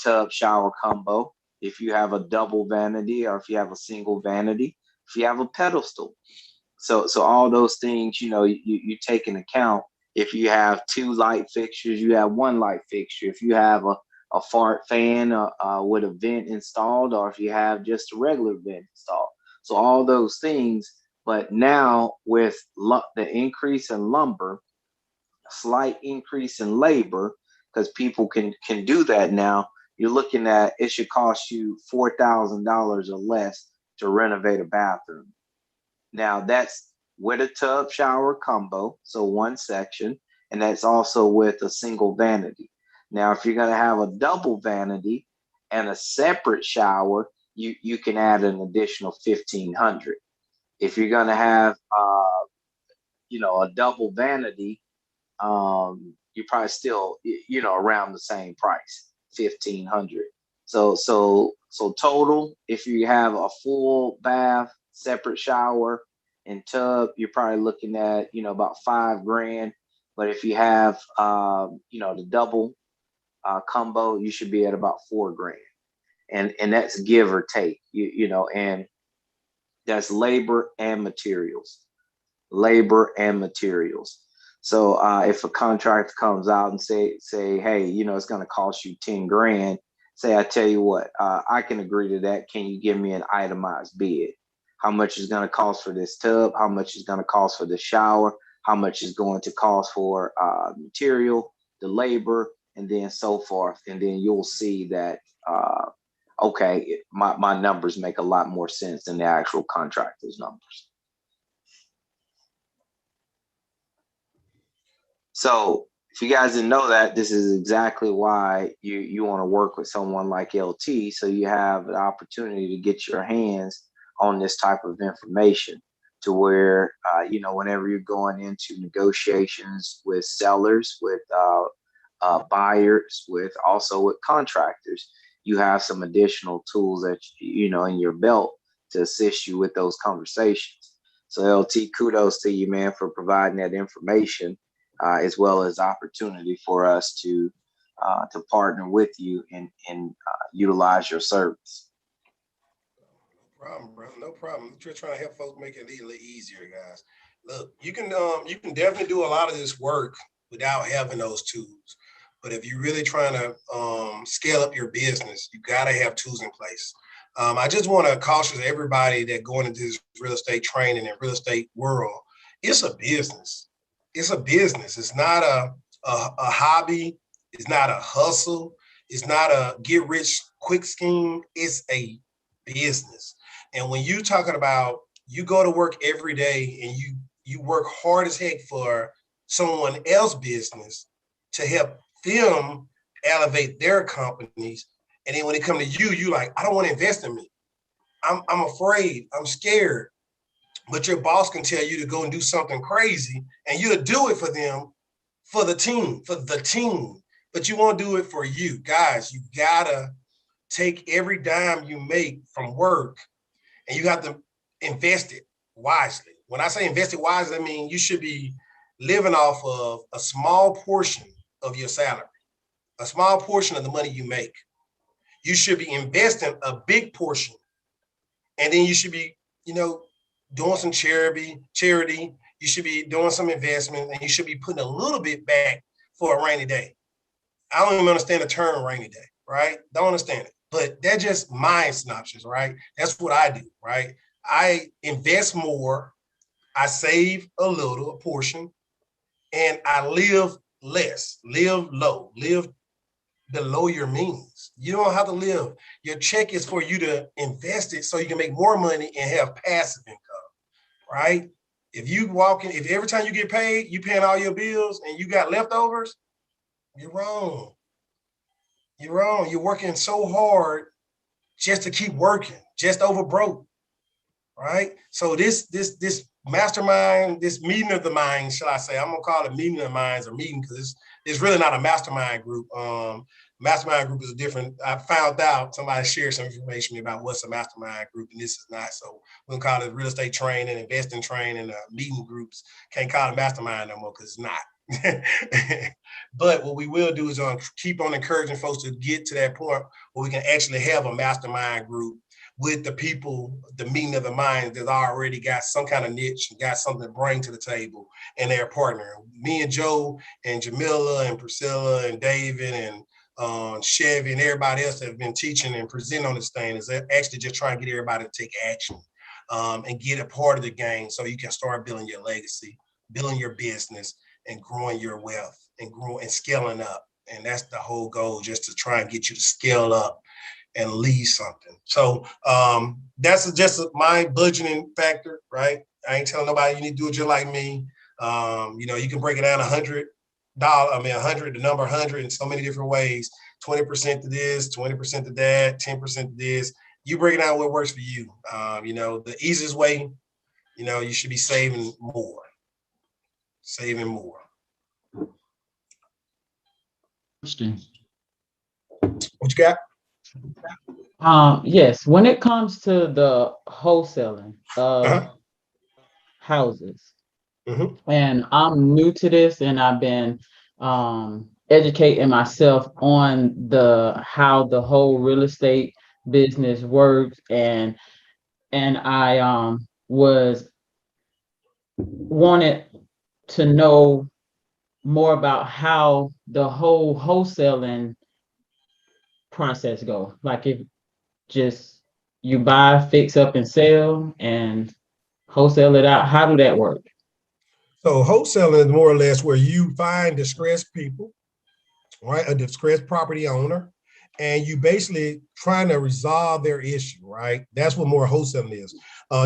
tub shower combo, if you have a double vanity, or if you have a single vanity, if you have a pedestal. So all those things, you take into account. If you have 2 light fixtures, you have 1 light fixture. If you have a fart fan with a vent installed, or if you have just a regular vent installed. So all those things. But now with the increase in lumber, slight increase in labor, because people can do that now, you're looking at, it should cost you $4,000 or less to renovate a bathroom. Now that's with a tub shower combo, so 1 section, and that's also with a single vanity. Now, if you're going to have a double vanity and a separate shower, you can add an additional $1,500. If you're going to have a double vanity, you're probably still around the same price, $1,500. So total, if you have a full bath, separate shower, and tub, you're probably looking at about $5,000. But if you have the double combo, you should be at about $4,000, and that's give or take. And that's labor and materials. So if a contractor comes out and say, hey, it's going to cost you $10,000, say, I tell you what, I can agree to that. Can you give me an itemized bid? How much is going to cost for this tub? How much is going to cost for the shower? How much is going to cost for material, the labor, and then so forth? And then you'll see that, okay, my numbers make a lot more sense than the actual contractor's numbers. So if you guys didn't know that, this is exactly why you want to work with someone like LT, so you have the opportunity to get your hands on this type of information, to where, whenever you're going into negotiations with sellers, with buyers, with contractors, you have some additional tools that, in your belt to assist you with those conversations. So LT, kudos to you, man, for providing that information, as well as opportunity for us to partner with you and utilize your service. No problem, bro. No problem. Just trying to help folks make it a little easier, guys. Look, you can definitely do a lot of this work without having those tools. But if you're really trying to scale up your business, you got to have tools in place. I just want to caution everybody that going into this real estate training and real estate world, it's a business. It's a business. It's not a hobby. It's not a hustle. It's not a get rich quick scheme. It's a business. And when you talking about, you go to work every day and you work hard as heck for someone else's business to help them elevate their companies. And then when it comes to you like, I don't want to invest in me. I'm afraid. I'm scared. But your boss can tell you to go and do something crazy, and you'll do it for them, for the team. But you won't do it for you. Guys, you gotta take every dime you make from work, and you have to invest it wisely. When I say invest it wisely, I mean you should be living off of a small portion of your salary, a small portion of the money you make. You should be investing a big portion, and then you should be, doing some charity. You should be doing some investment, and you should be putting a little bit back for a rainy day. I don't even understand the term rainy day, right? Don't understand it. But that's just my synopsis, right? That's what I do, right? I invest more, I save a portion, and I live less, live low, live below your means. You don't have to live. Your check is for you to invest it so you can make more money and have passive income, right? If every time you get paid, you paying all your bills and you got leftovers, you're wrong. You're wrong. You're working so hard just to keep working, just over broke, right? So this mastermind, this meeting of the minds, shall I say? I'm gonna call it meeting of the minds, or meeting, because it's really not a mastermind group. Mastermind group is different. I found out, somebody shared some information about what's a mastermind group, and this is not. So we're gonna call it real estate training, investing training, meeting groups. Can't call it mastermind no more because it's not. But what we will do is keep on encouraging folks to get to that point where we can actually have a mastermind group with the people, the meeting of the minds that already got some kind of niche and got something to bring to the table, and they're partnering. Me and Joe and Jamila and Priscilla and David and Chevy and everybody else that have been teaching and presenting on this thing is actually just trying to get everybody to take action and get a part of the game so you can start building your legacy, building your business, and growing your wealth and growing and scaling up. And that's the whole goal, just to try and get you to scale up and leave something. So that's just my budgeting factor, right? I ain't telling nobody you need to do it just like me. You can break it down $100. 100, the number 100 in so many different ways. 20% to this, 20% to that, 10% to this. You break it down what works for you. The easiest way, you should be saving more. Saving more. Interesting. What you got? Yes, when it comes to the wholesaling of houses, and I'm new to this, and I've been educating myself on how the whole real estate business works, and I wanted to know more about how the whole wholesaling process go. Like, if just you buy, fix up, and sell, and wholesale it out, how do that work? So wholesaling is more or less where you find distressed people, right? A distressed property owner, and you basically trying to resolve their issue, right? That's what more wholesaling is.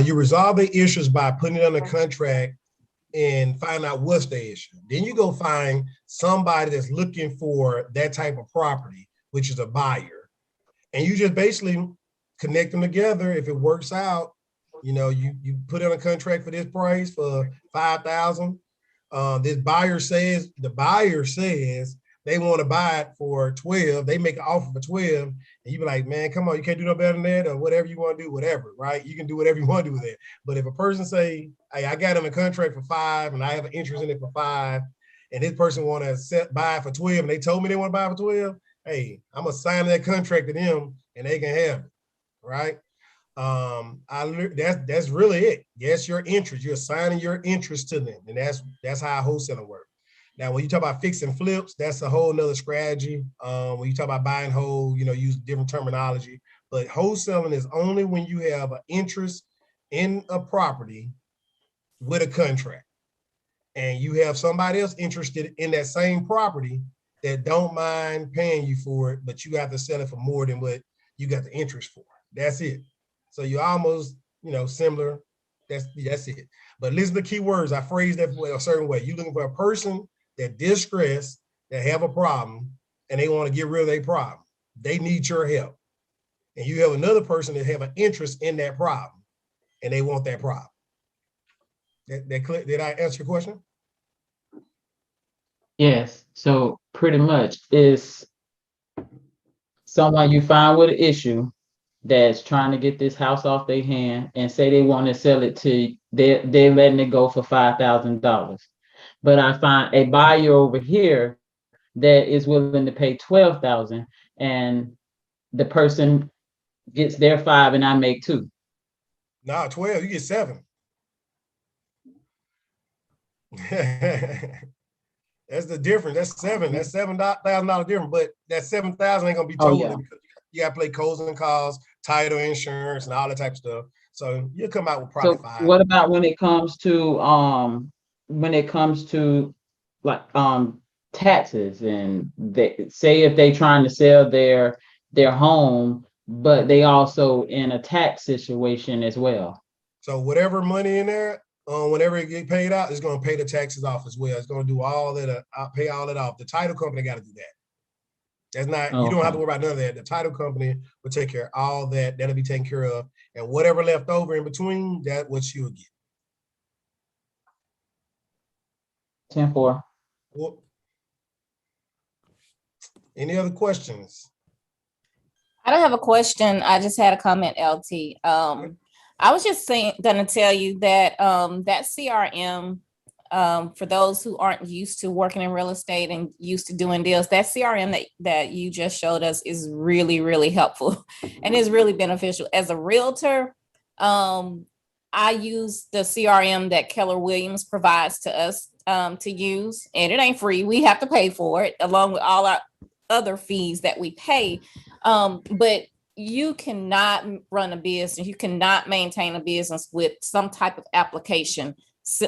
You resolve the issues by putting it under contract and find out what's the issue. Then you go find somebody that's looking for that type of property, which is a buyer. And you just basically connect them together. If it works out, you put in a contract for this price for $5,000. The buyer says they want to buy it for 12. They make an offer for 12, and you be like, man, come on, you can't do no better than that, or whatever you want to do, whatever, right? You can do whatever you want to do with it. But if a person say, hey, I got in a contract for 5, and I have an interest in it for 5, and this person want to buy it for 12, and they told me they want to buy it for 12, hey, I'm gonna sign that contract to them, and they can have it, right? That's really it. Yes, your interest. You're assigning your interest to them, and that's how wholesaling works. Now, when you talk about fix and flips, that's a whole nother strategy. When you talk about buying whole, use different terminology. But wholesaling is only when you have an interest in a property with a contract, and you have somebody else interested in that same property that don't mind paying you for it, but you have to sell it for more than what you got the interest for. That's it. So you're almost, similar. That's it. But listen to the key words. I phrased that a certain way. You're looking for a person that distressed, that have a problem, and they want to get rid of their problem. They need your help. And you have another person that have an interest in that problem, and they want that problem. Did I answer your question? Yes. So pretty much, it's someone you find with an issue that's trying to get this house off their hand, and say they want to sell it to, they're letting it go for $5,000. But I find a buyer over here that is willing to pay $12,000, and the person gets their 5 and I make 2. Nah, 12, you get 7. That's the difference. That's 7. That's $7,000 difference. But that 7,000 ain't gonna be total because you gotta play closing costs, title insurance, and all that type of stuff. So you'll come out with probably 5. What about when it comes to like taxes, and they say if they trying to sell their home, but they also in a tax situation as well? So whatever money in there, whenever it get paid out, it's going to pay the taxes off as well. It's going to do all that, pay all that off. The title company got to do that. That's not, you don't have to worry about none of that. The title company will take care of all that. That'll be taken care of. And whatever left over in between, that's what you'll get. 10-4. Well, any other questions? I don't have a question. I just had a comment, LT. I was just gonna tell you that that CRM for those who aren't used to working in real estate and used to doing deals, that CRM that you just showed us is really, really helpful and is really beneficial. As a realtor, I use the CRM that Keller Williams provides to us to use, and it ain't free. We have to pay for it along with all our other fees that we pay. But you cannot run a business, you cannot maintain a business with some type of application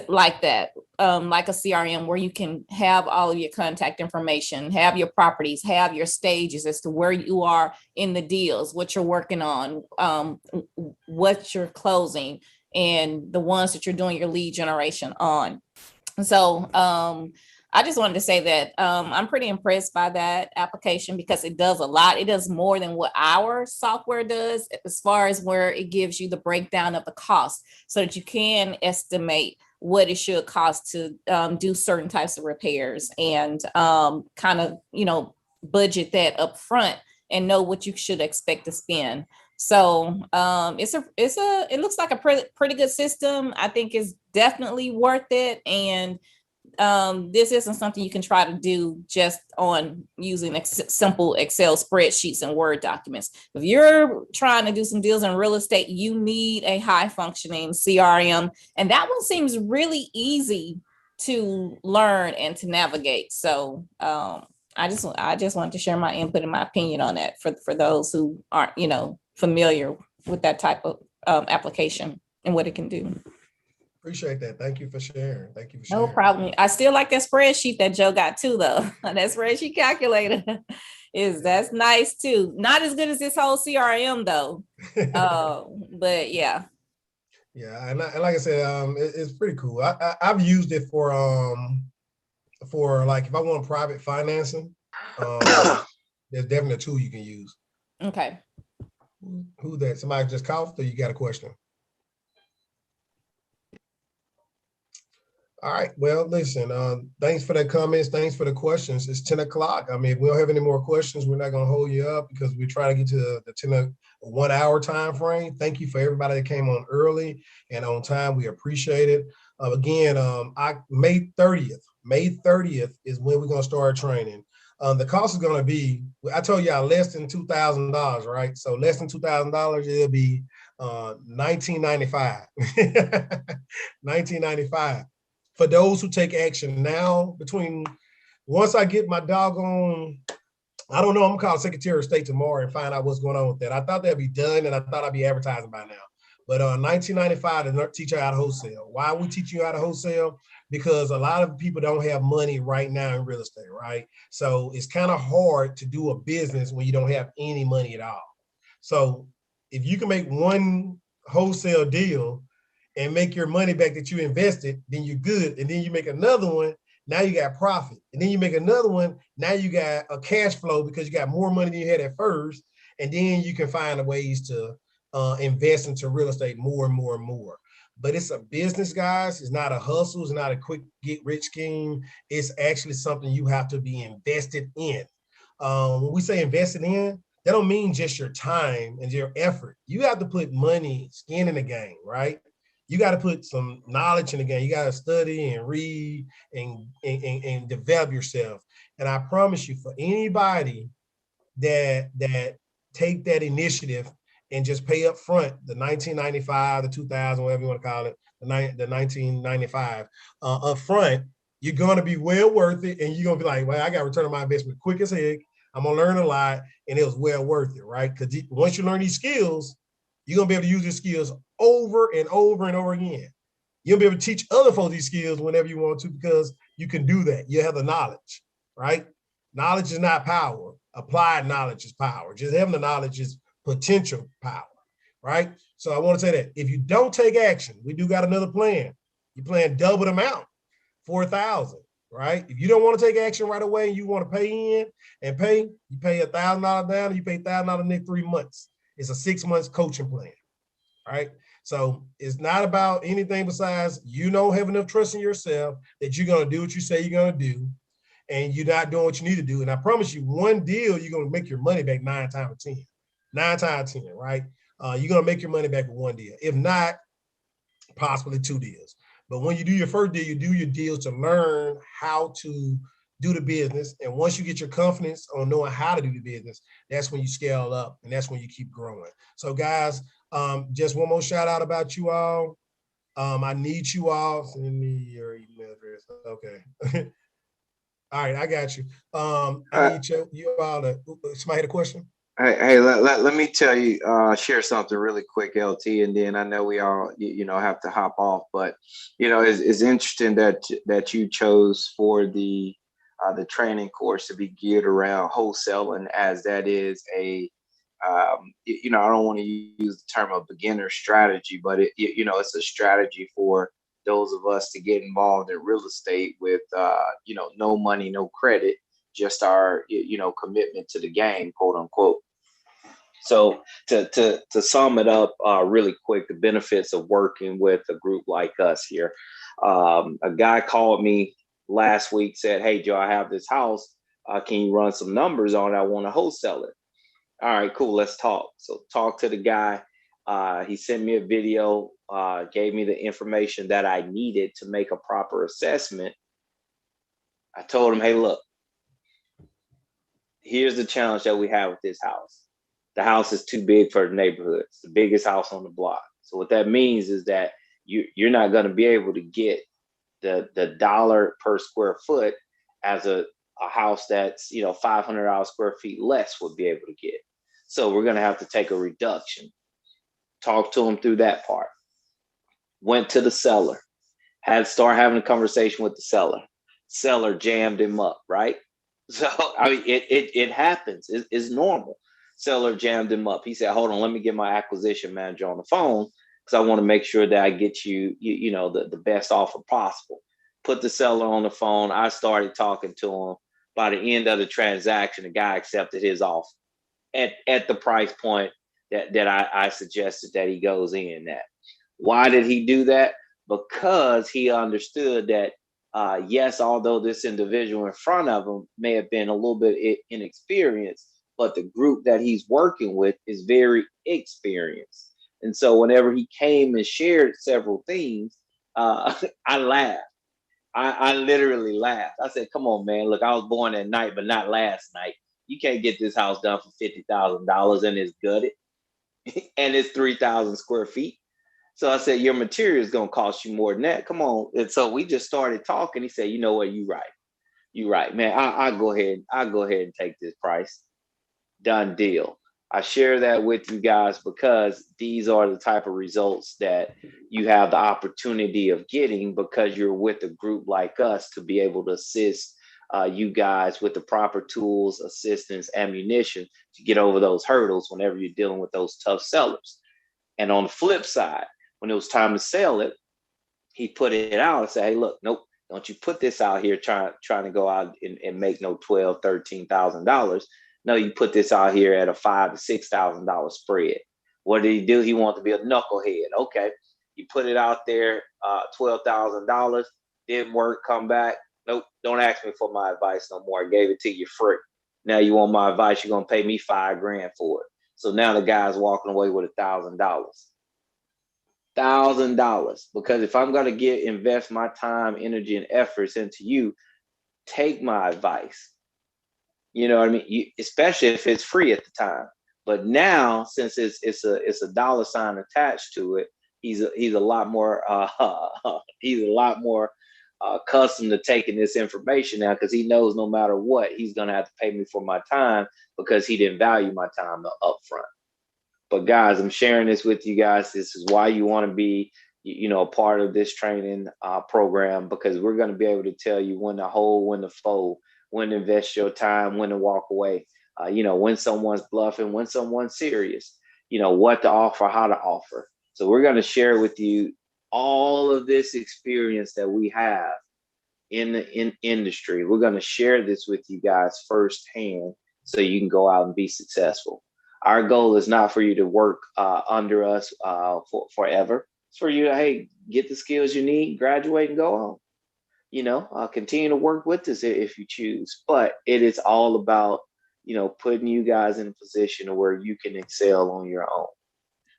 like that, like a CRM where you can have all of your contact information, have your properties, have your stages as to where you are in the deals, what you're working on, what you're closing, and the ones that you're doing your lead generation on. So I just wanted to say that I'm pretty impressed by that application because it does a lot. It does more than what our software does as far as where it gives you the breakdown of the cost so that you can estimate what it should cost to do certain types of repairs and kind of, budget that up front and know what you should expect to spend. So it looks like a pretty good system. I think it's definitely worth it. And this isn't something you can try to do just on using simple Excel spreadsheets and Word documents. If you're trying to do some deals in real estate, you need a high functioning CRM. And that one seems really easy to learn and to navigate. So I just wanted to share my input and my opinion on that for those who aren't, familiar with that type of application and what it can do. Appreciate that. Thank you for sharing. No problem. I still like that spreadsheet that Joe got too, though. That spreadsheet calculator that's nice too. Not as good as this whole CRM though. But yeah. Yeah, and like I said, it's pretty cool. I've used it for like if I want private financing, there's definitely a tool you can use. Okay. Who that? Somebody just coughed or you got a question? All right. Well, listen, thanks for the comments. Thanks for the questions. It's 10 o'clock. I mean, if we don't have any more questions, we're not going to hold you up because we're trying to get to the 1 hour time frame. Thank you for everybody that came on early and on time. We appreciate it. Again, May 30th is when we're going to start training. The cost is going to be, I told y'all, less than $2,000, right? So less than $2,000, it'll be $19.95. $19.95. For those who take action now, once I get my doggone, I don't know, I'm gonna call Secretary of State tomorrow and find out what's going on with that. I thought that'd be done and I thought I'd be advertising by now. But $19.95 to teach you how to wholesale. Why we teach you how to wholesale? Because a lot of people don't have money right now in real estate, right? So it's kind of hard to do a business when you don't have any money at all. So if you can make one wholesale deal and make your money back that you invested, then you're good. And then you make another one, now you got profit. And then you make another one, now you got a cash flow because you got more money than you had at first. And then you can find ways to invest into real estate more and more and more. But it's a business, guys. It's not a hustle. It's not a quick get rich scheme. It's actually something you have to be invested in. When we say invested in, that don't mean just your time and your effort. You have to put money, skin in the game, right? You got to put some knowledge in the game. You got to study and read and develop yourself. And I promise you, for anybody that take that initiative and just pay up front, the $19.95, the $2,000, whatever you want to call it, the $19.95 up front, you're going to be well worth it. And you're going to be like, well, I got to return on my investment quick as heck. I'm going to learn a lot, and it was well worth it, right? Because once you learn these skills, you're going to be able to use these skills over and over and over again. You'll be able to teach other folks these skills whenever you want to because you can do that. You have the knowledge, right? Knowledge is not power. Applied knowledge is power. Just having the knowledge is potential power, right? So I want to say that if you don't take action, we do got another plan. You're playing double the amount, 4,000, right? If you don't want to take action right away and you want to pay in and pay, you pay $1,000 down and you pay $1,000 in the next 3 months. It's a 6 months coaching plan, right? So it's not about anything besides you don't have enough trust in yourself that you're going to do what you say you're going to do, and you're not doing what you need to do. And I promise you, one deal, you're going to make your money back 9 times out of 10. 9 times out of 10, right? You're going to make your money back with one deal. If not, possibly 2 deals. But when you do your first deal, you do your deals to learn how to do the business. And once you get your confidence on knowing how to do the business, that's when you scale up and that's when you keep growing. So guys, just one more shout out about you all. I need you all. Send me your email address. Okay. All right, I got you. I need you all to, somebody had a question? Hey, let me tell you, share something really quick, LT, and then I know we all, have to hop off. But it's interesting that you chose for the training course to be geared around wholesaling, as that is I don't want to use the term of beginner strategy, but it's a strategy for those of us to get involved in real estate with, no money, no credit, just our, commitment to the game, quote unquote. So to sum it up really quick, the benefits of working with a group like us here. A guy called me last week, said, "Hey, Joe, I have this house. Can you run some numbers on it? I want to wholesale it." All right, cool. Let's talk. So talk to the guy. He sent me a video, gave me the information that I needed to make a proper assessment. I told him, "Hey, look, here's the challenge that we have with this house. The house is too big for the neighborhood. It's the biggest house on the block. So what that means is that you're not going to be able to get the dollar per square foot as a house that's $500 square feet less would be able to get. So we're going to have to take a reduction." Talk to him through that part. Went to the seller, had to start having a conversation with the seller. Seller jammed him up, right? So I mean, it happens. It's normal. Seller jammed him up. He said, "Hold on, let me get my acquisition manager on the phone because I want to make sure that I get you, the best offer possible." Put the seller on the phone. I started talking to him. By the end of the transaction, the guy accepted his offer at the price point that I suggested that he goes in at. Why did he do that? Because he understood that, yes, although this individual in front of him may have been a little bit inexperienced, but the group that he's working with is very experienced. And so whenever he came and shared several things, I laughed. I literally laughed. I said, "Come on, man. Look, I was born at night, but not last night. You can't get this house done for $50,000 and it's gutted and it's 3,000 square feet." So I said, "Your material is going to cost you more than that. Come on." And so we just started talking. He said, "You know what? You're right. You're right, man. I'll go ahead and take this price." Done deal. I share that with you guys because these are the type of results that you have the opportunity of getting because you're with a group like us to be able to assist you guys with the proper tools, assistance, ammunition to get over those hurdles whenever you're dealing with those tough sellers. And on the flip side, when it was time to sell it, he put it out and said, "Hey, look, nope, don't you put this out here trying to go out and make no $12,000, $13,000. No, you put this out here at a $5,000 to $6,000 spread." What did he do? He wanted to be a knucklehead. Okay, you put it out there, $12,000, didn't work. Come back. Nope, don't ask me for my advice no more. I gave it to you free. Now you want my advice? You're gonna pay me $5,000 for it. So now the guy's walking away with $1,000. $1,000, because if I'm going to invest my time, energy, and efforts into you, take my advice. You know what I mean? Especially if it's free at the time. But now, since it's a dollar sign attached to it, he's a lot more accustomed to taking this information now because he knows no matter what, he's going to have to pay me for my time because he didn't value my time up front. But guys, I'm sharing this with you guys. This is why you want to be, a part of this training program, because we're going to be able to tell you when to hold, when to fold, when to invest your time, when to walk away, when someone's bluffing, when someone's serious, what to offer, how to offer. So we're going to share with you all of this experience that we have in the industry. We're going to share this with you guys firsthand so you can go out and be successful. Our goal is not for you to work under us forever. It's for you to, hey, get the skills you need, graduate, and go on. Continue to work with us if you choose. But it is all about, putting you guys in a position where you can excel on your own.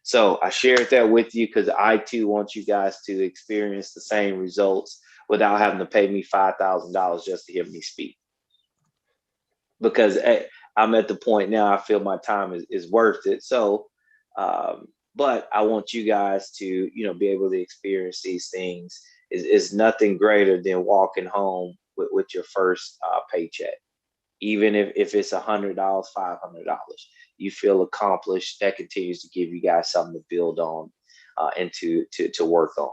So I shared that with you because I too want you guys to experience the same results without having to pay me $5,000 just to hear me speak. Because I'm at the point now I feel my time is worth it. So, but I want you guys to, you know, be able to experience these things. Is nothing greater than walking home with your first paycheck. Even if it's $100, $500, you feel accomplished. That continues to give you guys something to build on and to work on.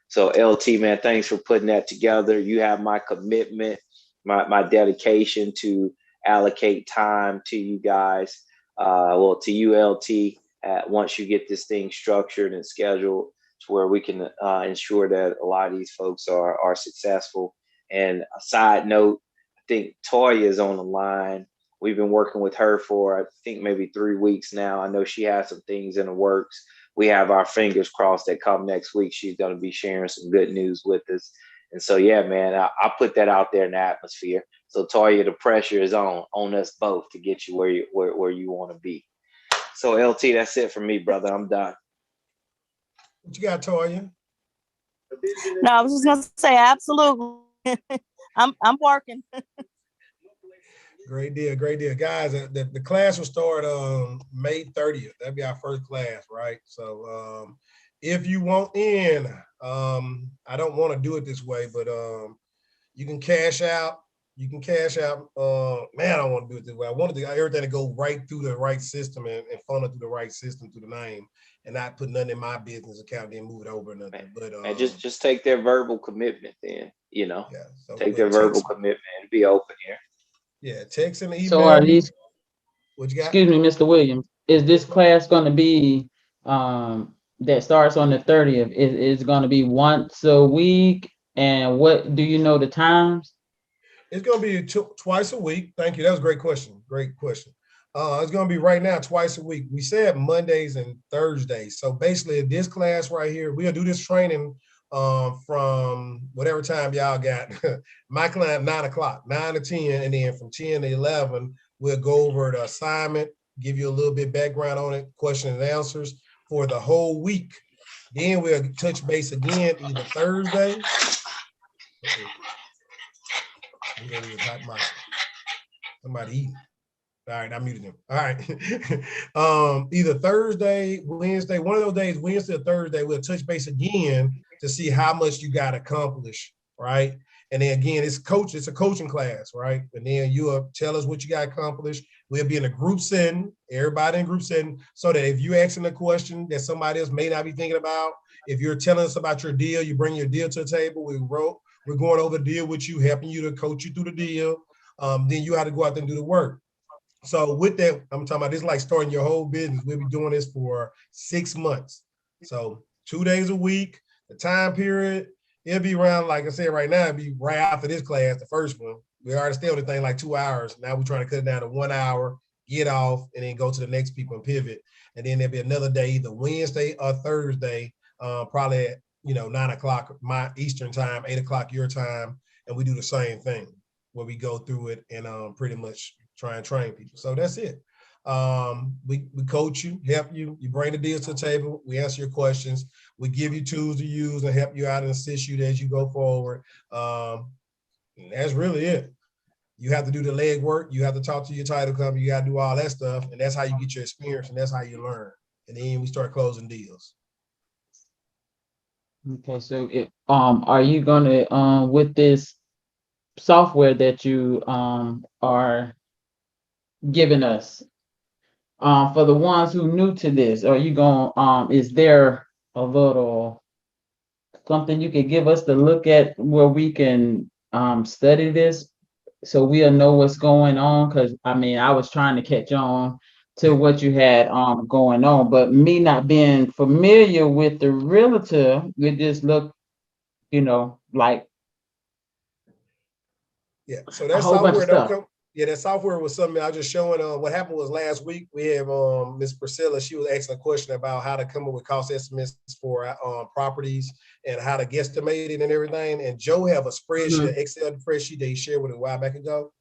So LT, man, thanks for putting that together. You have my commitment, my dedication to allocate time to you guys. Well, to you, LT, once you get this thing structured and scheduled to where we can ensure that a lot of these folks are successful. And a side note, I think Toya is on the line. We've been working with her for, I think, maybe 3 weeks now. I know she has some things in the works. We have our fingers crossed that come next week, she's going to be sharing some good news with us. And so, yeah, man, I put that out there in the atmosphere. So, Toya, the pressure is on us both to get you where you want to be. So, LT, that's it for me, brother. I'm done. What you got, Toya? No, I was just gonna say absolutely. I'm working. Great deal, guys. The class will start May 30th. That'll be our first class, right? So if you want in, I don't want to do it this way, but you can cash out. You can cash out. Man, I don't want to do it this way. I wanted everything to go right through the right system and funnel through the right system through the name, and not put nothing in my business account, then move it over or nothing. But and just take their verbal commitment, then, you know. Yeah, so take their verbal commitment and be open here. Yeah, text and email. So are these? What you got? Excuse me, Mr. Williams. Is this class going to be that starts on the 30th? Is going to be once a week? And what do you know the times? It's going to be twice a week. Thank you. That was a great question. Great question. It's going to be right now twice a week. We said Mondays and Thursdays. So basically, this class right here, we'll do this training from whatever time y'all got. My client 9 o'clock, 9 to 10, and then from 10 to 11, we'll go over the assignment, give you a little bit background on it, question and answers for the whole week. Then we'll touch base again either Thursday. Somebody eating. All right, I muted him. All right. Either Thursday, Wednesday, one of those days, Wednesday or Thursday, we'll touch base again to see how much you got accomplished, right? And then again, it's a coaching class, right? And then you'll tell us what you got accomplished. We'll be in a group setting, everybody in group setting, so that if you're asking a question that somebody else may not be thinking about, if you're telling us about your deal, you bring your deal to the table, we're going over the deal with you, helping you to coach you through the deal. Then you have to go out there and do the work. So with that, I'm talking about this is like starting your whole business. We'll be doing this for 6 months. So 2 days a week, the time period, it'll be around, like I said, right now, it'll be right after this class, the first one. We already stayed on the thing like 2 hours. Now we're trying to cut it down to 1 hour, get off, and then go to the next people and pivot. And then there'll be another day, either Wednesday or Thursday, probably at 9 o'clock my Eastern time, 8 o'clock your time, and we do the same thing where we go through it and pretty much try and train people. So that's it. We coach you, help you. You bring the deals to the table. We answer your questions. We give you tools to use and help you out and assist you as you go forward. That's really it. You have to do the leg work. You have to talk to your title company. You got to do all that stuff. And that's how you get your experience. And that's how you learn. And then we start closing deals. Okay, so are you going to, with this software that you are giving us, for the ones who new to this, are you going is there a little something you could give us to look at where we can study this so we'll know what's going on? Because I was trying to catch on to what you had going on, but me not being familiar with the realtor, we just look like so that software don't come. Yeah, that software was something I was just showing. What happened was last week we have Miss Priscilla. She was asking a question about how to come up with cost estimates for properties and how to guesstimate it and everything. And Joe have a spreadsheet, Excel spreadsheet that he shared with a while back ago.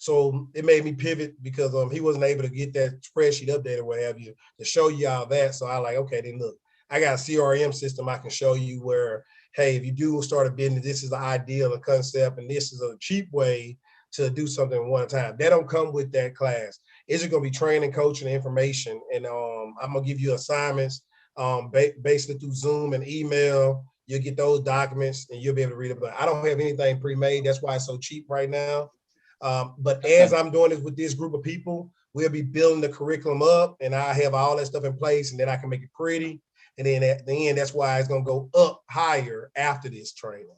So it made me pivot because he wasn't able to get that spreadsheet updated or what have you to show you all that. So I like, okay, then look, I got a CRM system I can show you where, hey, if you do start a business, this is the ideal, the concept, and this is a cheap way to do something one time. That don't come with that class. It's just gonna be training, coaching, information, and I'm gonna give you assignments basically through Zoom and email. You'll get those documents and you'll be able to read it. But I don't have anything pre-made. That's why it's so cheap right now. But as I'm doing this with this group of people, we'll be building the curriculum up and I have all that stuff in place and then I can make it pretty. And then at the end, that's why it's going to go up higher after this training.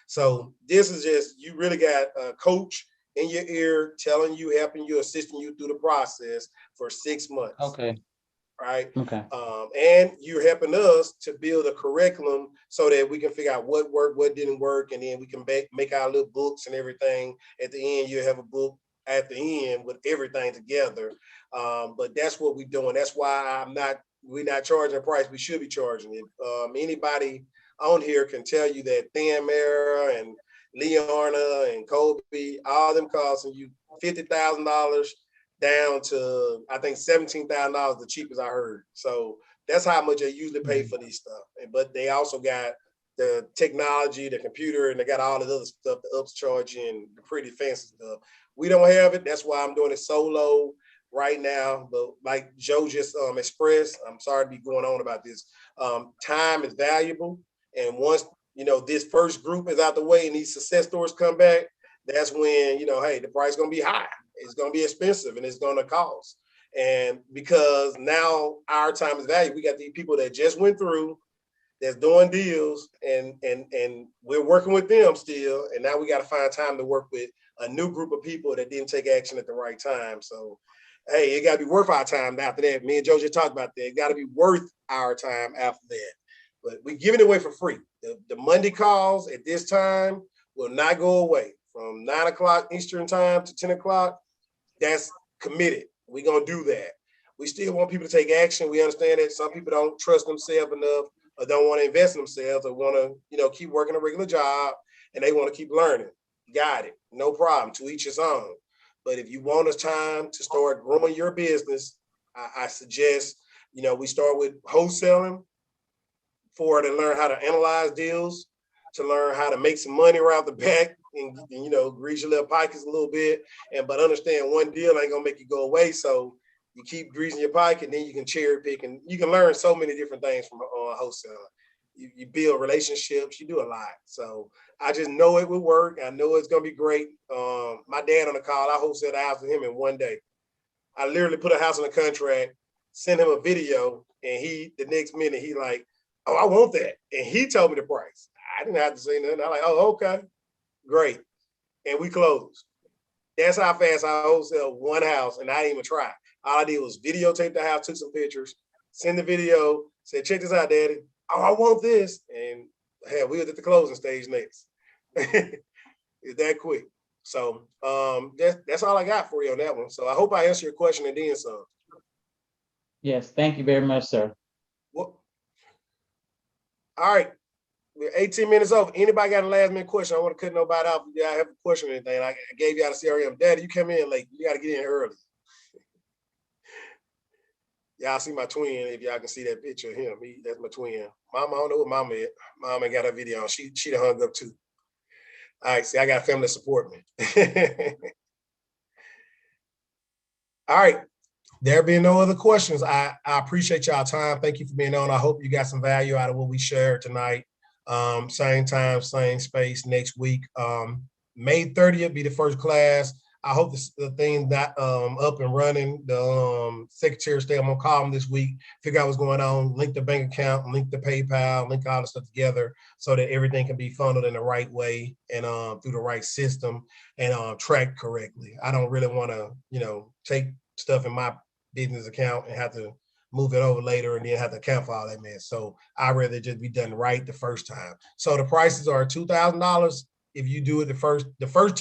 So this is just, you really got a coach in your ear telling you, helping you, assisting you through the process for 6 months. Okay. Right. Okay. And you're helping us to build a curriculum so that we can figure out what worked, what didn't work, and then we can make our little books and everything. At the end, you'll have a book at the end with everything together. But that's what we're doing. That's why we're not charging a price we should be charging it. Anybody on here can tell you that Thamara and Leona and Kobe, all them costing you $50,000 down to, I think, $17,000, the cheapest I heard. So that's how much they usually pay for these stuff. But they also got the technology, the computer, and they got all the other stuff, the upcharge and the pretty fancy stuff. We don't have it. That's why I'm doing it solo right now. But like Joe just expressed, I'm sorry to be going on about this. Time is valuable. And once, this first group is out the way and these success stories come back, that's when, hey, the price is going to be high. It's going to be expensive and it's going to cost. And because now our time is valuable, we got these people that just went through, that's doing deals, and we're working with them still. And now we got to find time to work with a new group of people that didn't take action at the right time. So, hey, it got to be worth our time after that. Me and Joe just talked about that. It got to be worth our time after that. But we're giving it away for free. The Monday calls at this time will not go away. From 9 o'clock Eastern time to 10 o'clock, that's committed. We're going to do that. We still want people to take action. We understand that some people don't trust themselves enough or don't want to invest in themselves or want to, keep working a regular job and they want to keep learning. Got it. No problem. To each his own. But if you want a time to start growing your business, I suggest, we start with wholesaling to learn how to analyze deals, to learn how to make some money around the back and grease your little pockets a little bit. But understand one deal ain't gonna make you go away. So you keep greasing your pocket, and then you can cherry pick and you can learn so many different things from wholesaling. You build relationships, you do a lot. So I just know it will work. I know it's gonna be great. My dad on the call, I wholesaled a house with him in one day. I literally put a house on the contract, sent him a video, and the next minute he like, oh, I want that. And he told me the price. I didn't have to say nothing. I'm like, oh, okay, great. And we closed. That's how fast I wholesale one house, and I didn't even try. All I did was videotape the house, took some pictures, send the video, said, check this out, Daddy. Oh, I want this. And hell, we was at the closing stage next. It's that quick. So that's all I got for you on that one. So I hope I answered your question and then some. Yes, thank you very much, sir. Well, all right. We're 18 minutes over. Anybody got a last minute question? I want to cut nobody off. If y'all have a question or anything, I gave y'all the CRM. Daddy, you come in late. You got to get in early. Y'all see my twin, if y'all can see that picture of him. That's my twin. Mama, I don't know what mama is. Mama ain't got her video on. She done hung up too. All right, see, I got family to support me. All right. There being no other questions, I appreciate y'all time. Thank you for being on. I hope you got some value out of what we shared tonight. Same time, same space next week. May 30th be the first class. I hope the thing that up and running. The secretary stay. I'm gonna call them this week, figure out what's going on, link the bank account, link the PayPal, link all the stuff together so that everything can be funneled in the right way and through the right system and tracked correctly. I don't really want to, take stuff in my business account and have to move it over later and then have to account for all that mess. So I'd rather just be done right the first time. So the prices are $2,000 if you do it the first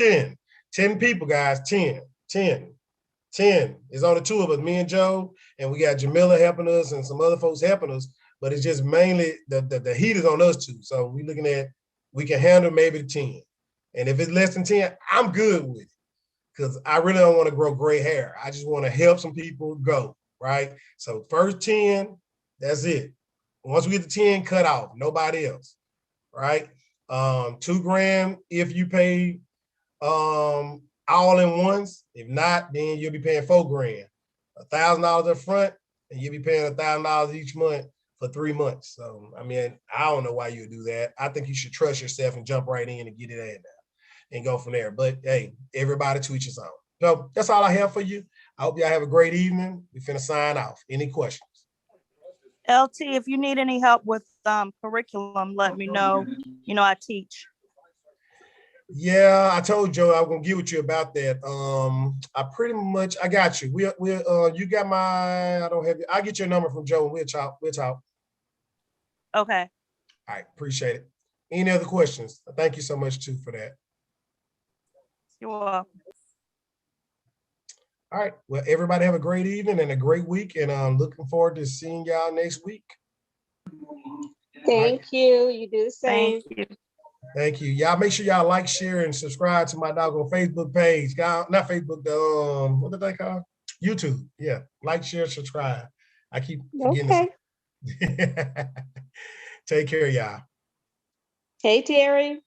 10 people, guys, 10. It's only two of us, me and Joe, and we got Jamila helping us and some other folks helping us, but it's just mainly the heat is on us too. So we're looking at, we can handle maybe 10. And if it's less than 10, I'm good with it. because I really don't want to grow gray hair. I just want to help some people go, right? So first 10, that's it. Once we get the 10, cut off, nobody else, right? $2,000 if you pay all in once. If not, then you'll be paying $4,000. $1,000 up front, and you'll be paying $1,000 each month for 3 months. So, I mean, I don't know why you would do that. I think you should trust yourself and jump right in and get it in there and go from there. But hey, everybody to each his own. So that's all I have for you. I hope y'all have a great evening. We finna sign off. Any questions? LT, if you need any help with curriculum, let me know. You know, I teach. Yeah, I told Joe I was gonna get with you about that. I got you. You got my, I don't have it. I'll get your number from Joe and we'll talk. Okay. All right, appreciate it. Any other questions? Thank you so much too for that. You're welcome. All right. Well, everybody have a great evening and a great week. And I'm looking forward to seeing y'all next week. Thank you. You do the same. Thank you. Thank you. Y'all make sure y'all like, share, and subscribe to my doggone Facebook page. Not Facebook, what did they call? YouTube. Yeah. Like, share, subscribe. I keep forgetting. Okay. Take care, y'all. Hey, Terry.